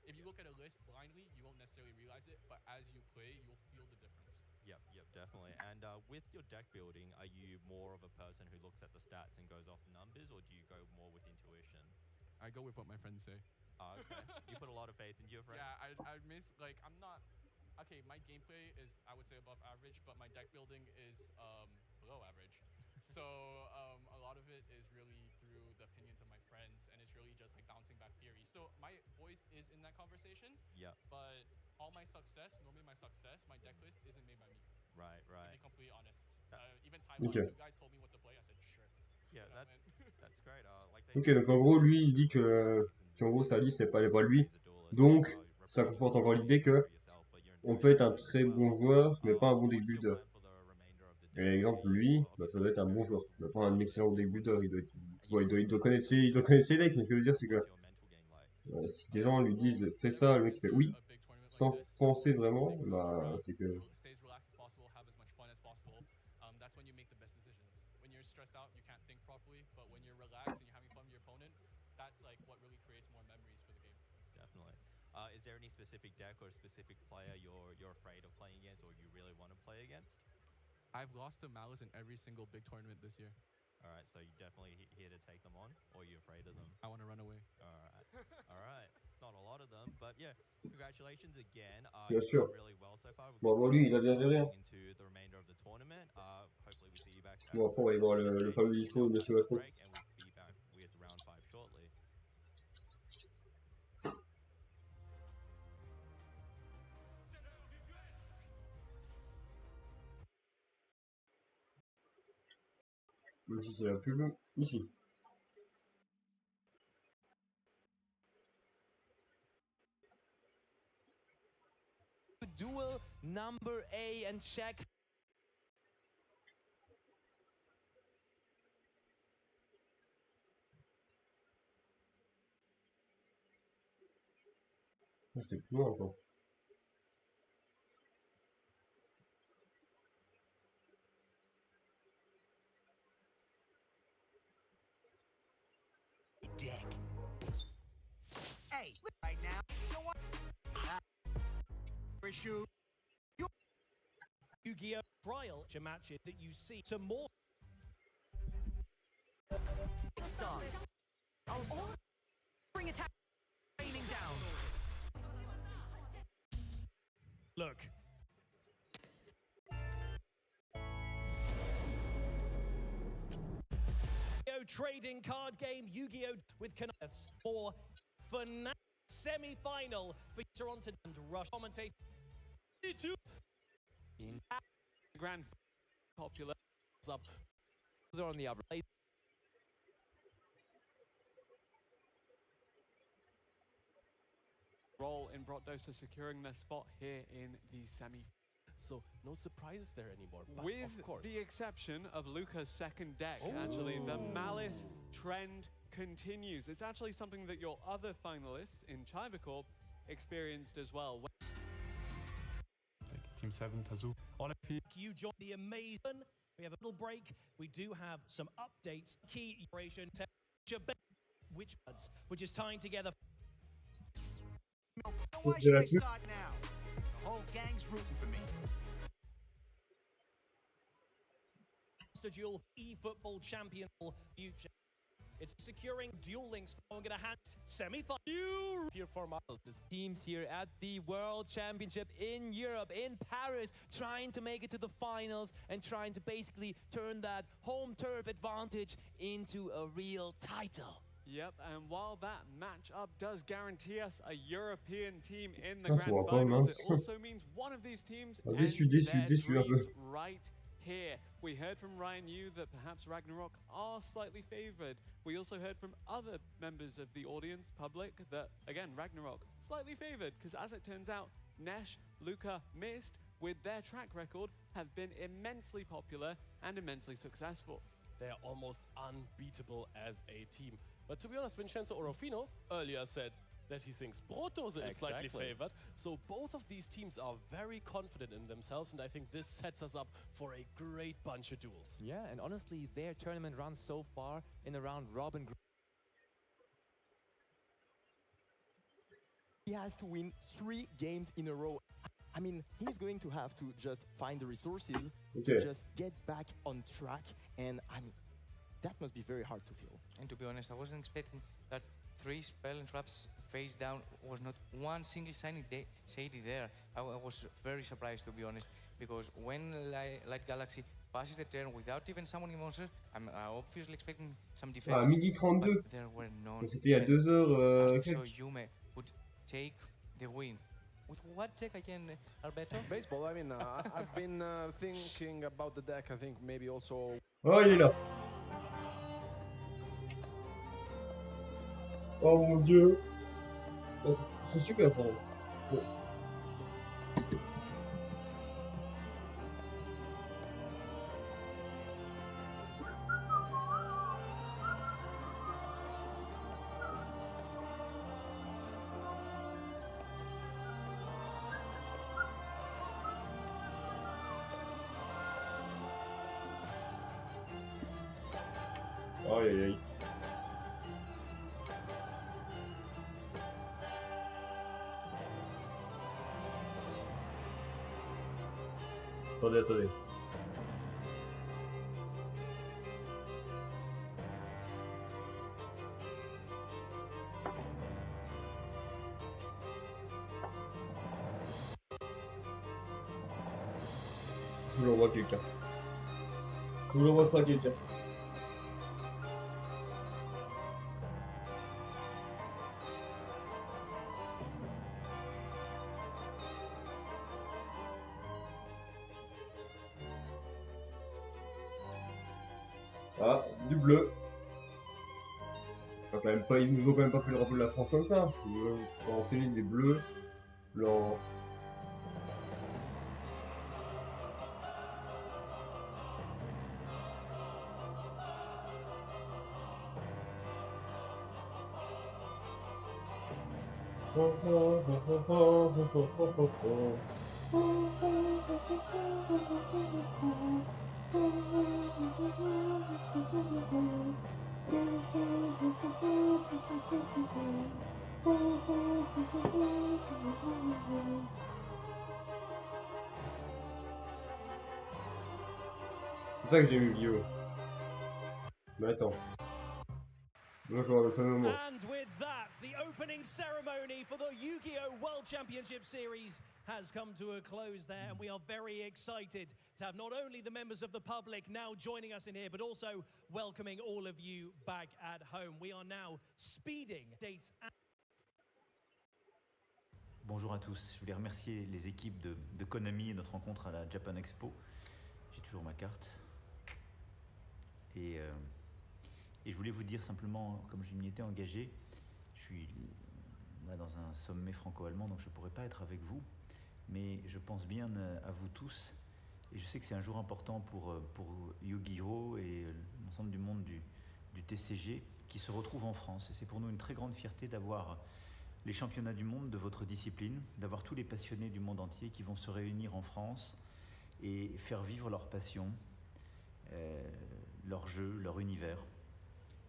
G: If you look at a list blindly, you won't necessarily realize it, but as you play, you'll feel the difference.
F: Yep, definitely. And with your deck building, are you more of a person who looks at the stats and goes off numbers, or do you go more with intuition?
G: I go with what my friends say.
F: Okay. You put a lot of faith into your friends?
G: Yeah, I miss, like, I'm not... Okay, my gameplay is, I would say, above average, but my deck building is below average. So a lot of it is really through the opinions of my friends, and it's really just like bouncing back theories. So my voice is in that conversation.
F: Yeah.
G: But all my success, normally my deck list isn't made by me.
F: Right.
G: To be completely honest. Even Taiwan, 2 guys told me what to play. I said sure.
F: Yeah, that's great.
B: Ok, donc en gros, lui, il dit que en gros, sa liste n'est pas lui. Donc, ça conforte encore l'idée que on peut être un très bon joueur, mais pas un bon deck builder. Et exemple, lui, bah, ça doit être un bon joueur, mais pas un excellent deck builder. Il doit connaître ses decks, mais ce que je veux dire, c'est que si des gens lui disent fais ça, le mec fait oui, sans penser vraiment, bah, c'est que.
G: That's when you make the best decisions. When you're stressed out, you can't think properly, but when you're relaxed and you're having fun with your opponent, that's like what really creates more memories for the game.
F: Definitely. Is there any specific deck or specific player you're afraid of playing against, or you really want to play against?
G: I've lost to Malice in every single big tournament this year.
F: Alright, so you're definitely here to take them on, or you're afraid of them?
G: I want to run away.
F: Alright. It's not a lot of them, but yeah, congratulations again.
B: Bien sûr.
F: Really well so far.
B: Bon, lui, il a bien géré. Hein.
F: Into the remainder of the tournament. Hopefully we see you back.
B: Bon, après, on va y voir le fameux discours de Monsieur Macron.
F: And we'll be back with round 5 shortly.
B: Même si c'est la pub, ici.
H: duel number A and check.
B: C'était plus loin encore.
I: Deck. Hey, right now. So what? Issue.
E: Yu-Gi-Oh! Trial matches that you see some more.
I: Start.
J: Oh, bring attack.
I: Raining down.
E: Look. Yu-Gi-Oh! Trading card game Yu-Gi-Oh! With Knives for Venez semi-final for Toronto and Rush commentator.
H: In grand popular up on the other
K: role in Brotdosa securing their spot here in the semi.
L: So no surprises there anymore. But
K: with
L: of course,
K: the exception of Luca's second deck, actually, the Malice trend continues. It's actually something that your other finalists in Chivacorp experienced as well.
E: Team 7, Tazu. You join the amazing. We have a little break. We do have some updates. Key operation which is tying together.
I: Why should I start now? The whole gang's rooting for me.
E: Duel eFootball Champion future. It's securing dual links. We're going to hand semi-final.
H: Here for this teams here at the World Championship in Europe, in Paris, trying to make it to the finals and trying to basically turn that home turf advantage into a real title.
K: Yep, and while that matchup does guarantee us a European team in the grand finals, it also means one of these teams ends their dreams right here. We heard from Ryan Yu that perhaps Ragnarok are slightly favored. We also heard from other members of the audience, public, that, again, Ragnarok slightly favored, because as it turns out, Nesh, Luca, Mist, with their track record, have been immensely popular and immensely successful.
L: They are almost unbeatable as a team. But to be honest, Vincenzo Orofino earlier said that he thinks Brotdosa is slightly favored. So both of these teams are very confident in themselves, and I think this sets us up for a great bunch of duels.
H: Yeah, and honestly, their tournament runs so far in a round robin.
M: He has to win 3 games in a row. I mean, he's going to have to just find the resources to just get back on track, and I mean, that must be very hard to feel.
N: And to be honest, I wasn't expecting that 3 spell and traps face down was not one single shady there. I was very surprised, to be honest, because when Light Galaxy passes the turn without even summoning monsters, I'm obviously expecting some defense.
B: Midi 32.
N: There were none.
B: C'était il y a 2 heures.
N: So Yume would take the win. With what deck again, Alberto?
O: Baseball, I mean, I've been thinking about the deck, I think maybe also...
B: Oh, il est là. Oh mon dieu. C'est super fort. Bon. Aïe aïe aïe. Attendez. Je l'envoie à quelqu'un. Je l'envoie ça à quelqu'un. Ah, du bleu. Quand même pas, ils nous ont quand même pas fait le drapeau de la France comme ça. On s'est dit des bleus, blancs. C'est ça que j'ai eu, Guillaume. Mais attends. Moi, je vois le fameux moment.
P: And with that, the opening ceremony for the Yu-Gi-Oh! World Championship Series has come to a close there, and we are very excited to have not only the members of the public now joining us in here, but also welcoming all of you back at home. We are now speeding dates.
Q: Bonjour à tous, je voulais remercier les équipes de Konami et notre rencontre à la Japan Expo. J'ai toujours ma carte. Et je voulais vous dire simplement, comme je m'y étais engagé, je suis là dans un sommet franco-allemand, donc je ne pourrais pas être avec vous, mais je pense bien à vous tous, et je sais que c'est un jour important pour Yu-Gi-Oh! Et l'ensemble du monde du TCG qui se retrouve en France. Et c'est pour nous une très grande fierté d'avoir les championnats du monde de votre discipline, d'avoir tous les passionnés du monde entier qui vont se réunir en France et faire vivre leur passion, leur jeu, leur univers.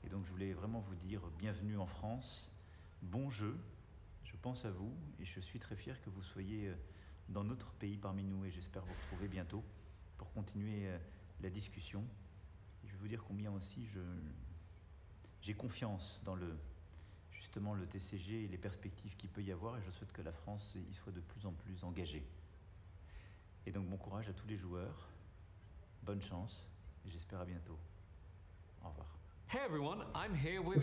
Q: Et donc je voulais vraiment vous dire bienvenue en France, bon jeu, je pense à vous et je suis très fier que vous soyez dans notre pays parmi nous et j'espère vous retrouver bientôt pour continuer la discussion. Et je veux vous dire combien aussi j'ai confiance dans justement le TCG et les perspectives qu'il peut y avoir et je souhaite que la France y soit de plus en plus engagée. Et donc bon courage à tous les joueurs, bonne chance et j'espère à bientôt. Au revoir.
K: Hey everyone, I'm here with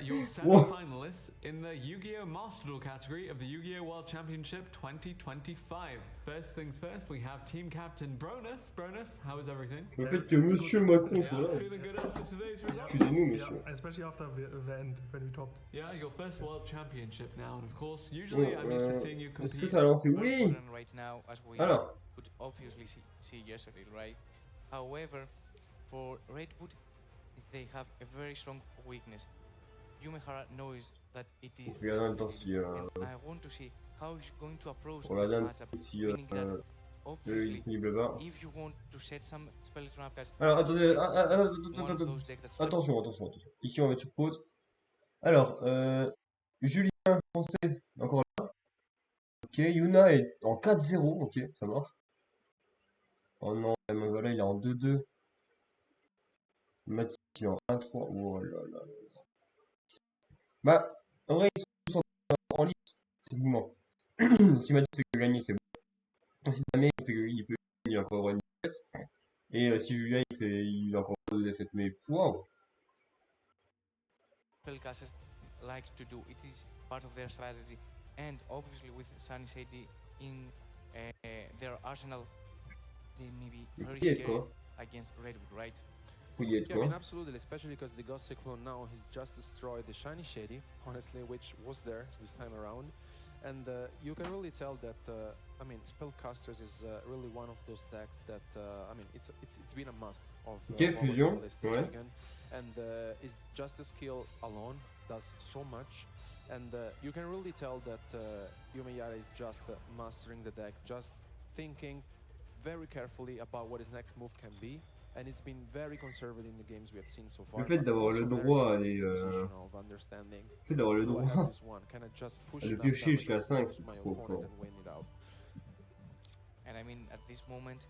K: your semi-finalists in the Yu-Gi-Oh! Master Duel category of the Yu-Gi-Oh! World Championship 2025. First things first, we have team captain Bronus. Bronus, how is everything?
B: En fait, que Monsieur Macron soit là.
K: Feeling good after today's result?
B: Excusez-nous, monsieur.
E: Especially after the end when we talked.
K: Yeah, your first world championship now, and of course, usually I'm used to seeing you compete.
B: Est-ce que ça a lancé? Oui.
N: Right now, as we
B: Alors.
N: could obviously see yesterday, right? However, for Redwood, they have a very strong weakness. Yumehara knows that it is and I want to see how he's going to approach this matchup, meaning that obviously, if you want to set some spell trap cards.
B: Alors attendez, attention. Ici on va mettre sur pause. Alors, Julien français, encore là. Ok, Yuna est en 4-0, ok, ça marche. Oh non, voilà, il est en 2-2. Mathieu il est en 1-3. Oh là là là. Bah, en vrai, ils sont tous en lice, techniquement. Si Mathieu fait que gagner, c'est bon. Si Damien il fait que il peut gagner, il a encore une défaite. Et si Julien il a encore 2 défaites, mais waouh!
N: Spellcasters like to do, it is part of their strategy, and obviously with Sunny Shady in their arsenal, they may be very scary against Redwood, right?
O: Yeah, I mean, absolutely, especially because the Ghost Cyclone now, he's just destroyed the Shiny Shady, honestly, which was there this time around. And you can really tell that, I mean, Spellcasters is really one of those decks that, I mean, it's been a must of
B: Fusion,
O: this weekend. And it's just the skill alone does so much. And you can really tell that Yumeyara is just mastering the deck, just thinking very carefully about what his next move can be. And it's been very conservative in the games we have seen so far.
B: Le fait d'avoir le droit à les, le piocher jusqu'à 5, c'est trop fort.
N: And I mean, at this moment,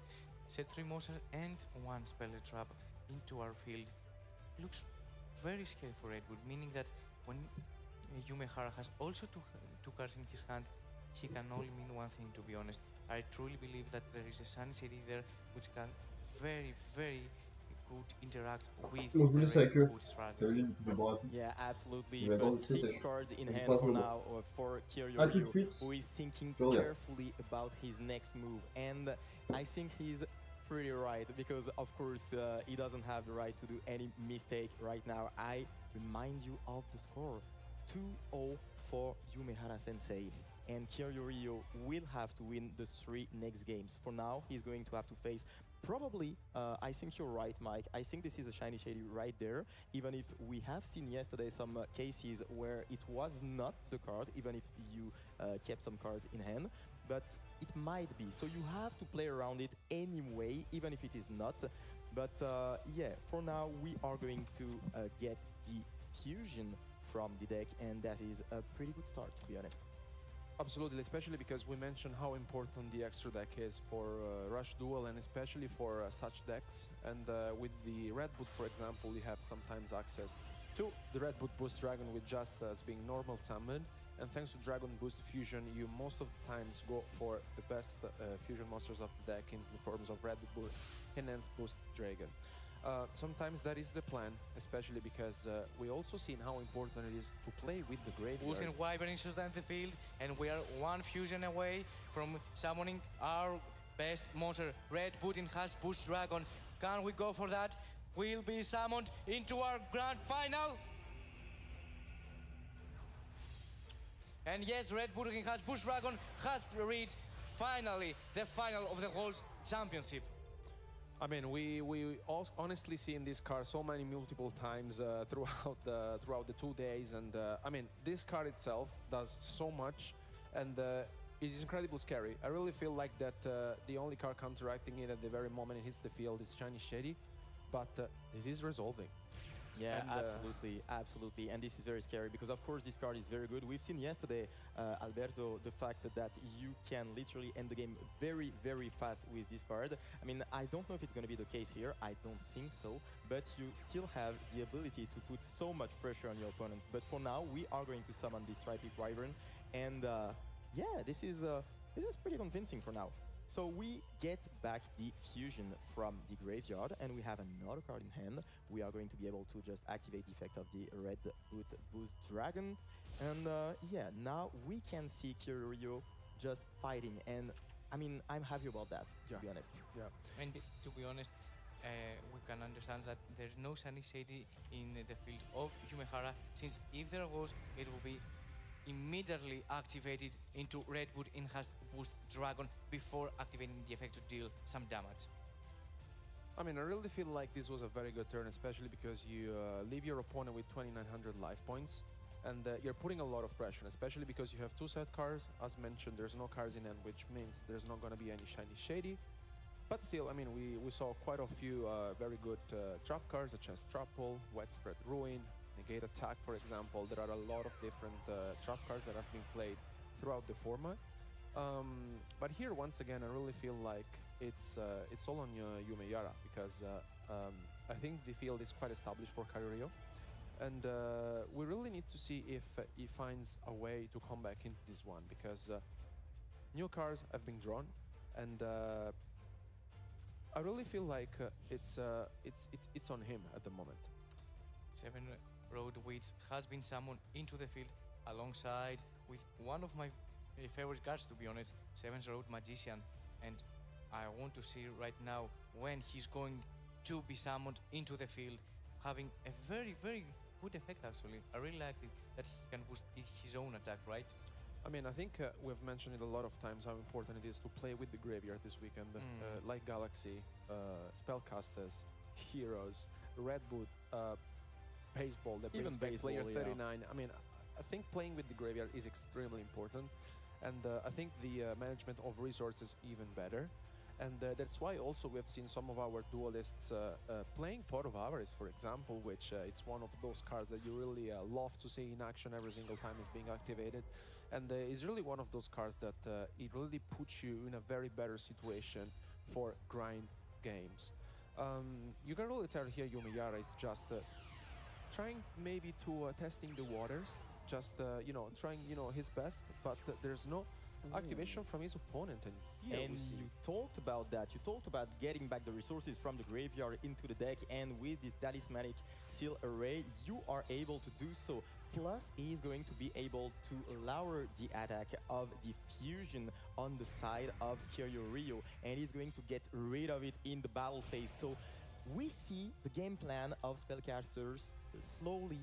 N: set 3 monsters and 1 spell trap into our field looks very scary for Redwood, meaning that when Yumehara has also two cards in his hand, he can only mean one thing, to be honest. I truly believe that there is a Sun City there which can very good interact with the strategy.
M: Yeah, absolutely. But 6 cards in hand for now for Kiryu, who is thinking carefully about his next move. And I think he's pretty right, because of course he doesn't have the right to do any mistake right now. I remind you of the score, 2-0 for Yumehara Sensei. And Kiryu will have to win the 3 next games. For now, he's going to have to face probably, I think you're right, Mike. I think this is a Shiny Shady right there, even if we have seen yesterday some cases where it was not the card, even if you kept some cards in hand, but it might be. So you have to play around it anyway, even if it is not. But yeah, for now, we are going to get the fusion from the deck, and that is a pretty good start, to be honest.
O: Absolutely, especially because we mentioned how important the extra deck is for Rush Duel, and especially for such decks. And with the Red Boot, for example, you have sometimes access to the Red Boot Boost Dragon with just as being normal summoned. And thanks to Dragon Boost Fusion, you most of the times go for the best fusion monsters of the deck in the forms of Red Boot Enhanced Boost Dragon. Sometimes that is the plan, especially because we also seen how important it is to play with the graveyard.
N: Bulls and Wyvern shoots down the field, and we are one fusion away from summoning our best monster, Red Boot Enhanced Boost Dragon. Can we go for that? Will be summoned into our grand final. And yes, Red Boot Enhanced Boost Dragon has reached finally the final of the World Championship.
O: I mean, we honestly seen this card so many multiple times throughout the 2 days, and I mean, this card itself does so much, and it is incredibly scary. I really feel like that the only card counteracting it at the very moment it hits the field is Shiny Shady, but this is resolving.
M: Yeah,
O: and,
M: absolutely. And this is very scary because, of course, this card is very good. We've seen yesterday, Alberto, the fact that you can literally end the game very, very fast with this card. I mean, I don't know if it's going to be the case here. I don't think so. But you still have the ability to put so much pressure on your opponent. But for now, we are going to summon this Tri-Peak Wyvern. And yeah, this is pretty convincing for now. So we get back the fusion from the graveyard, and we have another card in hand. We are going to be able to just activate the effect of the Red Boot Boost Dragon. And yeah, now we can see Kyoryu just fighting, and I mean, I'm happy about that, to be honest.
O: Yeah.
N: And to be honest, we can understand that there's no Shiny Shady in the field of Yumehara, since if there was, it will be immediately activated into Red Boot Enhanced Boost Dragon before activating the effect to deal some damage.
O: I mean, I really feel like this was a very good turn, especially because you leave your opponent with 2,900 life points, and you're putting a lot of pressure, especially because you have 2 set cards. As mentioned, there's no cards in end, which means there's not going to be any Shiny Shady. But still, I mean, we saw quite a few very good trap cards, such as Trap Pull, Wet Spread Ruin, Negate Attack, for example. There are a lot of different trap cards that have been played throughout the format. But here, once again, I really feel like it's all on Yumeyara, because I think the field is quite established for Kyoryu. And we really need to see if he finds a way to come back into this one, because new cards have been drawn, and I really feel like it's on him at the moment.
N: 7 Road Witch has been summoned into the field alongside with one of my favorite cards, to be honest, 7's Road Magician. And I want to see right now when he's going to be summoned into the field, having a very, very good effect actually. I really like it that he can boost his own attack, right?
O: I mean, I think we've mentioned it a lot of times how important it is to play with the graveyard this weekend. Like Galaxy, Spellcasters, Heroes, Red Boot, Baseball that brings back player 39. Yeah. I mean, I think playing with the graveyard is extremely important, and I think the management of resources even better. And that's why also we have seen some of our duelists playing Pot of Avarice, for example, which it's one of those cards that you really love to see in action every single time it's being activated. And it's really one of those cards that it really puts you in a very better situation for grind games. You can really tell here Yumeyara is just trying maybe to testing the waters, just you know, trying his best, but there's no activation from his opponent. And
M: you talked about that. You talked about getting back the resources from the graveyard into the deck, and with this talismanic seal array, you are able to do so. Plus, he is going to be able to lower the attack of the fusion on the side of Kyoryu, and he's going to get rid of it in the battle phase. So we see the game plan of spellcasters slowly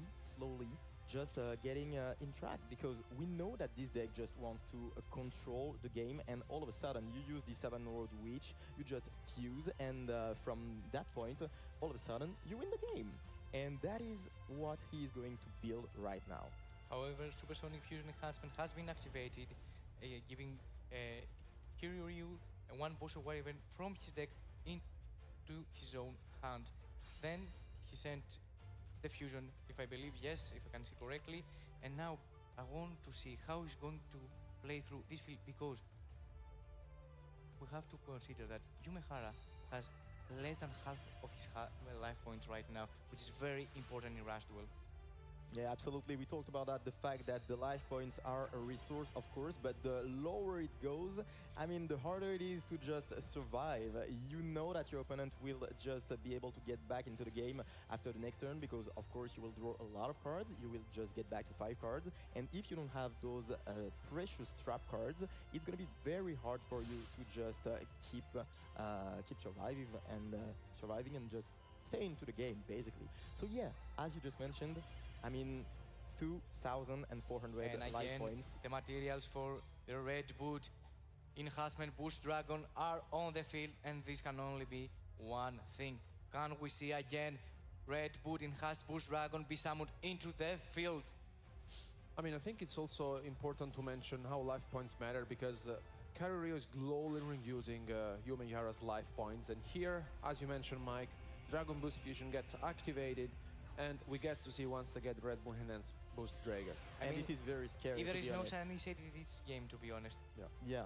M: just getting in track, because we know that this deck just wants to control the game, and all of a sudden you use the 7-road witch, you just fuse, and from that point, all of a sudden you win the game. And that is what he is going to build right now.
N: However, Supersonic Fusion Enhancement has been activated, giving Kiryu one booster whatever from his deck into his own hand. Then he sent the fusion, if I believe, yes, if I can see correctly. And now I want to see how he's going to play through this field, because we have to consider that Yumehara has less than half of his life points right now, which is very important in Rush Duel.
M: Yeah, absolutely. We talked about that, the fact that the life points are a resource, of course, but the lower it goes, I mean, the harder it is to just survive. You know that your opponent will just be able to get back into the game after the next turn, because, of course, you will draw a lot of cards. You will just get back to 5 cards. And if you don't have those precious trap cards, it's going to be very hard for you to just keep surviving and just stay into the game, basically. So yeah, as you just mentioned, I mean, 2,400
N: and
M: life
N: again,
M: points.
N: The materials for the Red Boot Enhancement Boost Dragon are on the field, and this can only be one thing. Can we see again Red Boot Enhanced Boost Dragon be summoned into the field?
O: I mean, I think it's also important to mention how life points matter, because Kiryu is slowly reusing Yumehara's life points, and here, as you mentioned, Mike, Dragon Boost Fusion gets activated, and we get to see once again Red Moon Enhanced Boost Dragon.
M: And this is very scary.
N: If there
M: to
N: is
M: be
N: no
M: honest.
N: Sunny Shade in this game, to be honest.
M: Yeah,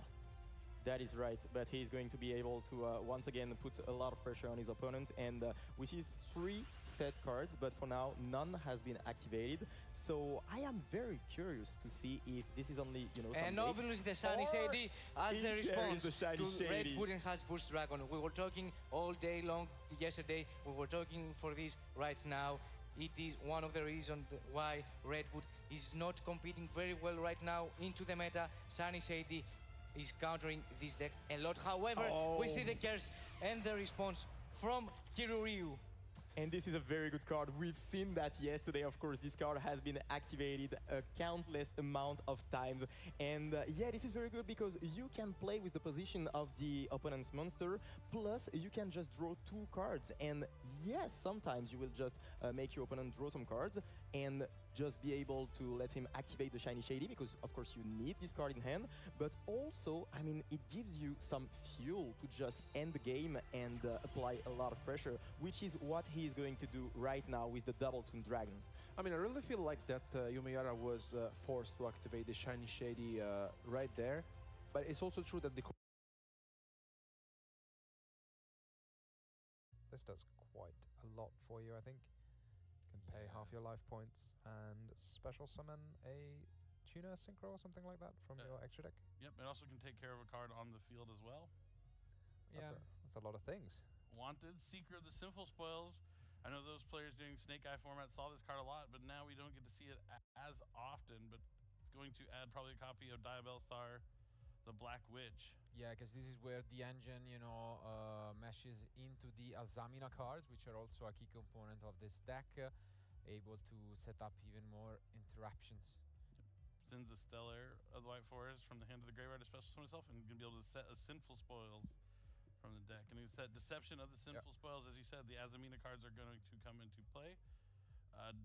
M: that is right. But he's going to be able to once again put a lot of pressure on his opponent. And we see 3 set cards, but for now none has been activated. So I am very curious to see if this is only, you know,
N: And obviously the Sunny Shady as a response to Red Boot Enhanced Boost Dragon. We were talking all day long yesterday. We were talking for this right now. It is one of the reasons why Red Boot is not competing very well right now into the meta. Sunny Shady is countering this deck a lot. However, we see the curse and the response from Kiryu.
M: And this is a very good card. We've seen that yesterday. Of course, this card has been activated a countless amount of times. And yeah, this is very good because you can play with the position of the opponent's monster, plus you can just draw 2 cards. And yes, sometimes you will just make your opponent draw some cards and just be able to let him activate the Shiny Shady, because of course you need this card in hand, but also, I mean, it gives you some fuel to just end the game and apply a lot of pressure, which is what he's going to do right now with the Double Twin Dragon.
O: I mean, I really feel like that Yumehara was forced to activate the Shiny Shady right there, but it's also true that the...
C: This does quite a lot for you, I think. You can pay half your life points and special summon a Tuner Synchro or something like that from your extra deck.
D: Yep, it also can take care of a card on the field as well.
C: Yeah, that's a lot of things.
D: Wanted, Seeker of the Sinful Spoils. I know those players doing Snake Eye format saw this card a lot, but now we don't get to see it as often, but it's going to add probably a copy of Diabell Star, the Black Witch.
A: Yeah, because this is where the engine, you know, meshes into the Azamina cards, which are also a key component of this deck, able to set up even more interruptions.
D: Sends a Stellar of the White Forest from the hand of the graveyard to special summon itself, and going to be able to set a Sinful Spoils from the deck. And you set Deception of the Sinful Spoils. As you said, the Azamina cards are going to come into play.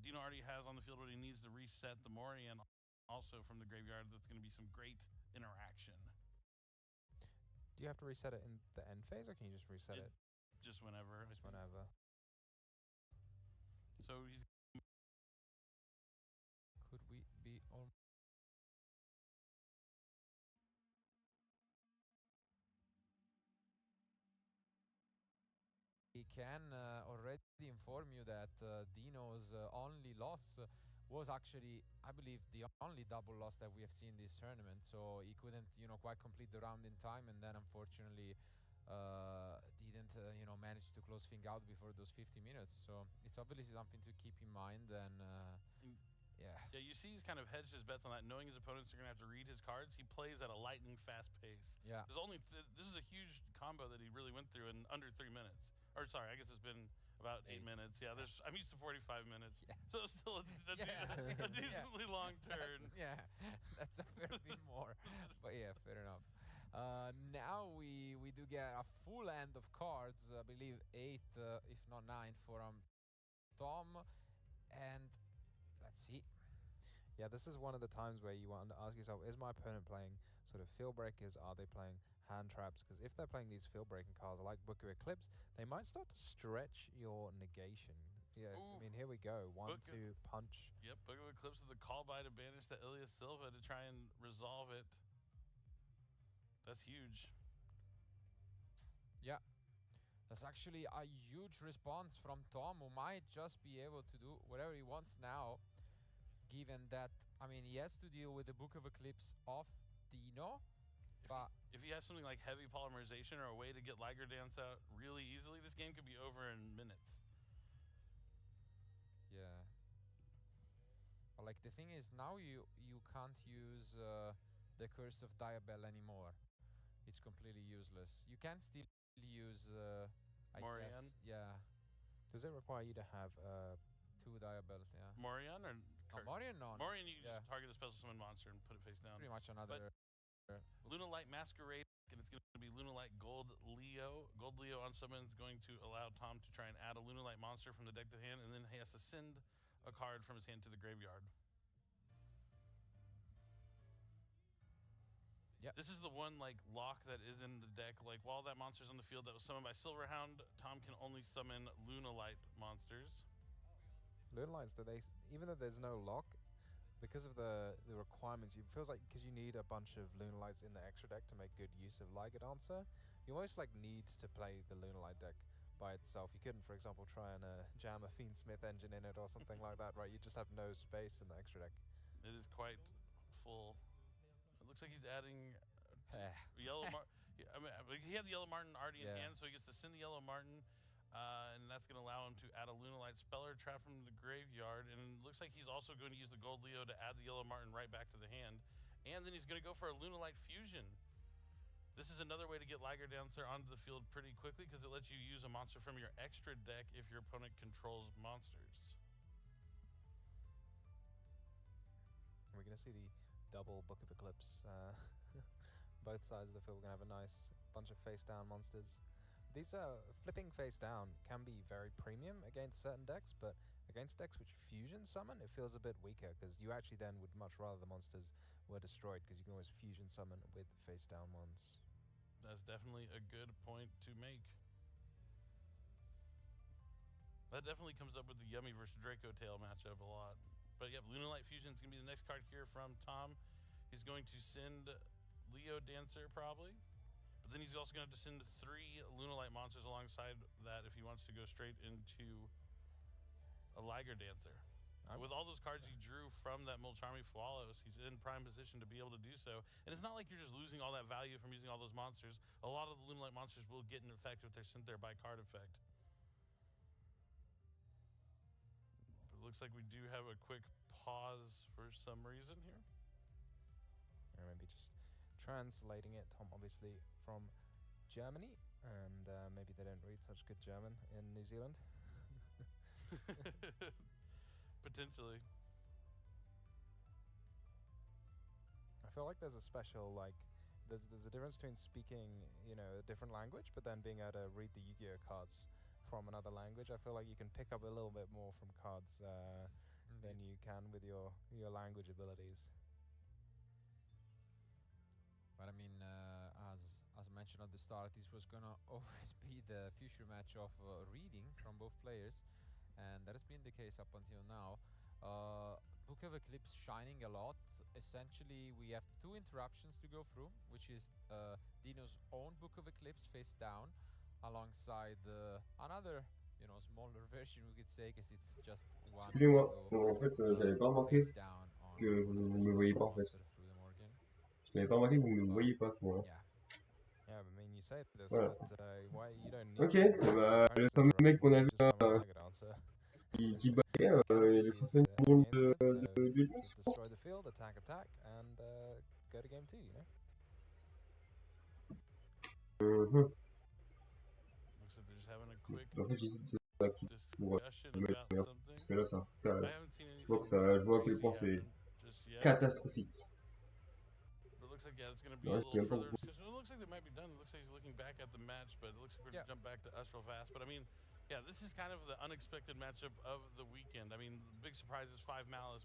D: Dino already has on the field what he needs to reset the Morian also from the graveyard. That's going to be some great interaction.
C: Do you have to reset it in the end phase, or can you just reset it?
D: Just whenever.
C: Just whenever.
D: So he's...
A: Could we be on... We can already inform you that Dino's only loss was actually, I believe, the only double loss that we have seen this tournament. So he couldn't, you know, quite complete the round in time, and then unfortunately didn't, you know, manage to close things out before those 50 minutes. So it's obviously something to keep in mind. And yeah,
D: you see he's kind of hedged his bets on that, knowing his opponents are going to have to read his cards. He plays at a lightning fast pace.
A: Yeah.
D: There's only this is a huge combo that he really went through in under 3 minutes. Or sorry, I guess it's been About 8 minutes. Yeah, I'm used to 45 minutes. Yeah. So it's still a decently long turn.
A: Yeah, that's a fair bit more. But yeah, fair enough. Now we do get a full hand of cards. I believe 8, if not 9, for Tom. And let's see.
C: Yeah, this is one of the times where you want to ask yourself, is my opponent playing sort of field breakers? Are they playing hand traps? Because if they're playing these field breaking cards like Book of Eclipse, they might start to stretch your negation. Yes, I mean, here we go. 1, 2, punch.
D: Yep, Book of Eclipse with the call by to banish the Ilias Silva to try and resolve it. That's huge.
A: Yeah. That's actually a huge response from Tom, who might just be able to do whatever he wants now. Given that, I mean, he has to deal with the Book of Eclipse of Dino, but
D: if he has something like heavy polymerization or a way to get Liger Dance out really easily, this game could be over in minutes.
A: Yeah. But like the thing is, now you can't use the Curse of Diabell anymore. It's completely useless. You can still use
D: Morian.
A: Yeah.
C: Does it require you to have
A: 2 Diabell? Yeah.
D: Morian or
A: Morian, no.
D: Morian, you can just target a special summon monster and put it face down.
A: Pretty much another.
D: Luna Light Masquerade, and it's going to be Luna Light Gold Leo. Gold Leo on summon is going to allow Tom to try and add a Luna Light monster from the deck to hand, and then he has to send a card from his hand to the graveyard.
A: Yeah.
D: This is the one like lock that is in the deck. Like while that monster's on the field that was summoned by Silverhound, Tom can only summon Luna Light monsters.
C: Luna Lights, even though there's no lock, because of the requirements, it feels like because you need a bunch of Luna Lights in the extra deck to make good use of Liger Dancer, you almost like need to play the Luna Light deck by itself. You couldn't, for example, try and jam a Fiendsmith engine in it or something like that, right? You just have no space in the extra deck.
D: It is quite full. It looks like he's adding Yellow Martin. I mean, he had the Yellow Martin already in hand, so he gets to send the Yellow Martin. And that's going to allow him to add a Luna Light Speller Trap from the graveyard. And it looks like he's also going to use the Gold Leo to add the Yellow Martin right back to the hand. And then he's going to go for a Luna Light Fusion. This is another way to get Liger Dancer onto the field pretty quickly because it lets you use a monster from your extra deck if your opponent controls monsters.
C: We're going to see the double Book of Eclipse. Both sides of the field, we're going to have a nice bunch of face-down monsters. These flipping face down can be very premium against certain decks, but against decks which fusion summon, it feels a bit weaker because you actually then would much rather the monsters were destroyed because you can always fusion summon with face down ones.
D: That's definitely a good point to make. That definitely comes up with the Yummy versus Draco Tail matchup a lot. But yeah, Luna Light Fusion is going to be the next card here from Tom. He's going to send Leo Dancer probably. But then he's also going to have to send 3 Luna Light monsters alongside that if he wants to go straight into a Liger Dancer. With all those cards he drew from that Mulcharmy Fualos, he's in prime position to be able to do so. And it's not like you're just losing all that value from using all those monsters. A lot of the Luna Light monsters will get an effect if they're sent there by card effect. But it looks like we do have a quick pause for some reason here.
C: Or maybe just translating it. Tom obviously from Germany, and maybe they don't read such good German in New Zealand.
D: Potentially.
C: I feel like there's a special there's a difference between speaking a different language, but then being able to read the Yu-Gi-Oh cards from another language. I feel like you can pick up a little bit more from cards than you can with your language abilities.
A: But I mean, as mentioned at the start, this was gonna always be the future match of reading from both players, and that has been the case up until now. Book of Eclipse shining a lot. Essentially, we have 2 interruptions to go through, which is Dino's own Book of Eclipse face down, alongside another, smaller version we could say, because it's just one.
B: Excusez-moi, en fait, j'avais pas remarqué que vous ne me voyez pas en fait. Je n'avais pas remarqué que vous ne me voyez pas à ce moment-là.
C: Yeah, I mean, you say this,
B: Voilà.
C: but why you don't need
B: Ok, le fameux mec qu'on a vu là, qui battait le champion du monde de
C: destroy the field, attack, and go to game 2,
D: Looks like they're just having a quick.
B: En fait, j'hésite qui pour le meilleur. Parce que là, ça je vois à quel point c'est catastrophique.
D: Looks like it's going to be a little further discussion. It looks like they might be done. It looks like he's looking back at the match, but it looks like we're going to jump back to us real fast. But I mean, yeah, this is kind of the unexpected matchup of the weekend. I mean, big surprise is 5 Malice.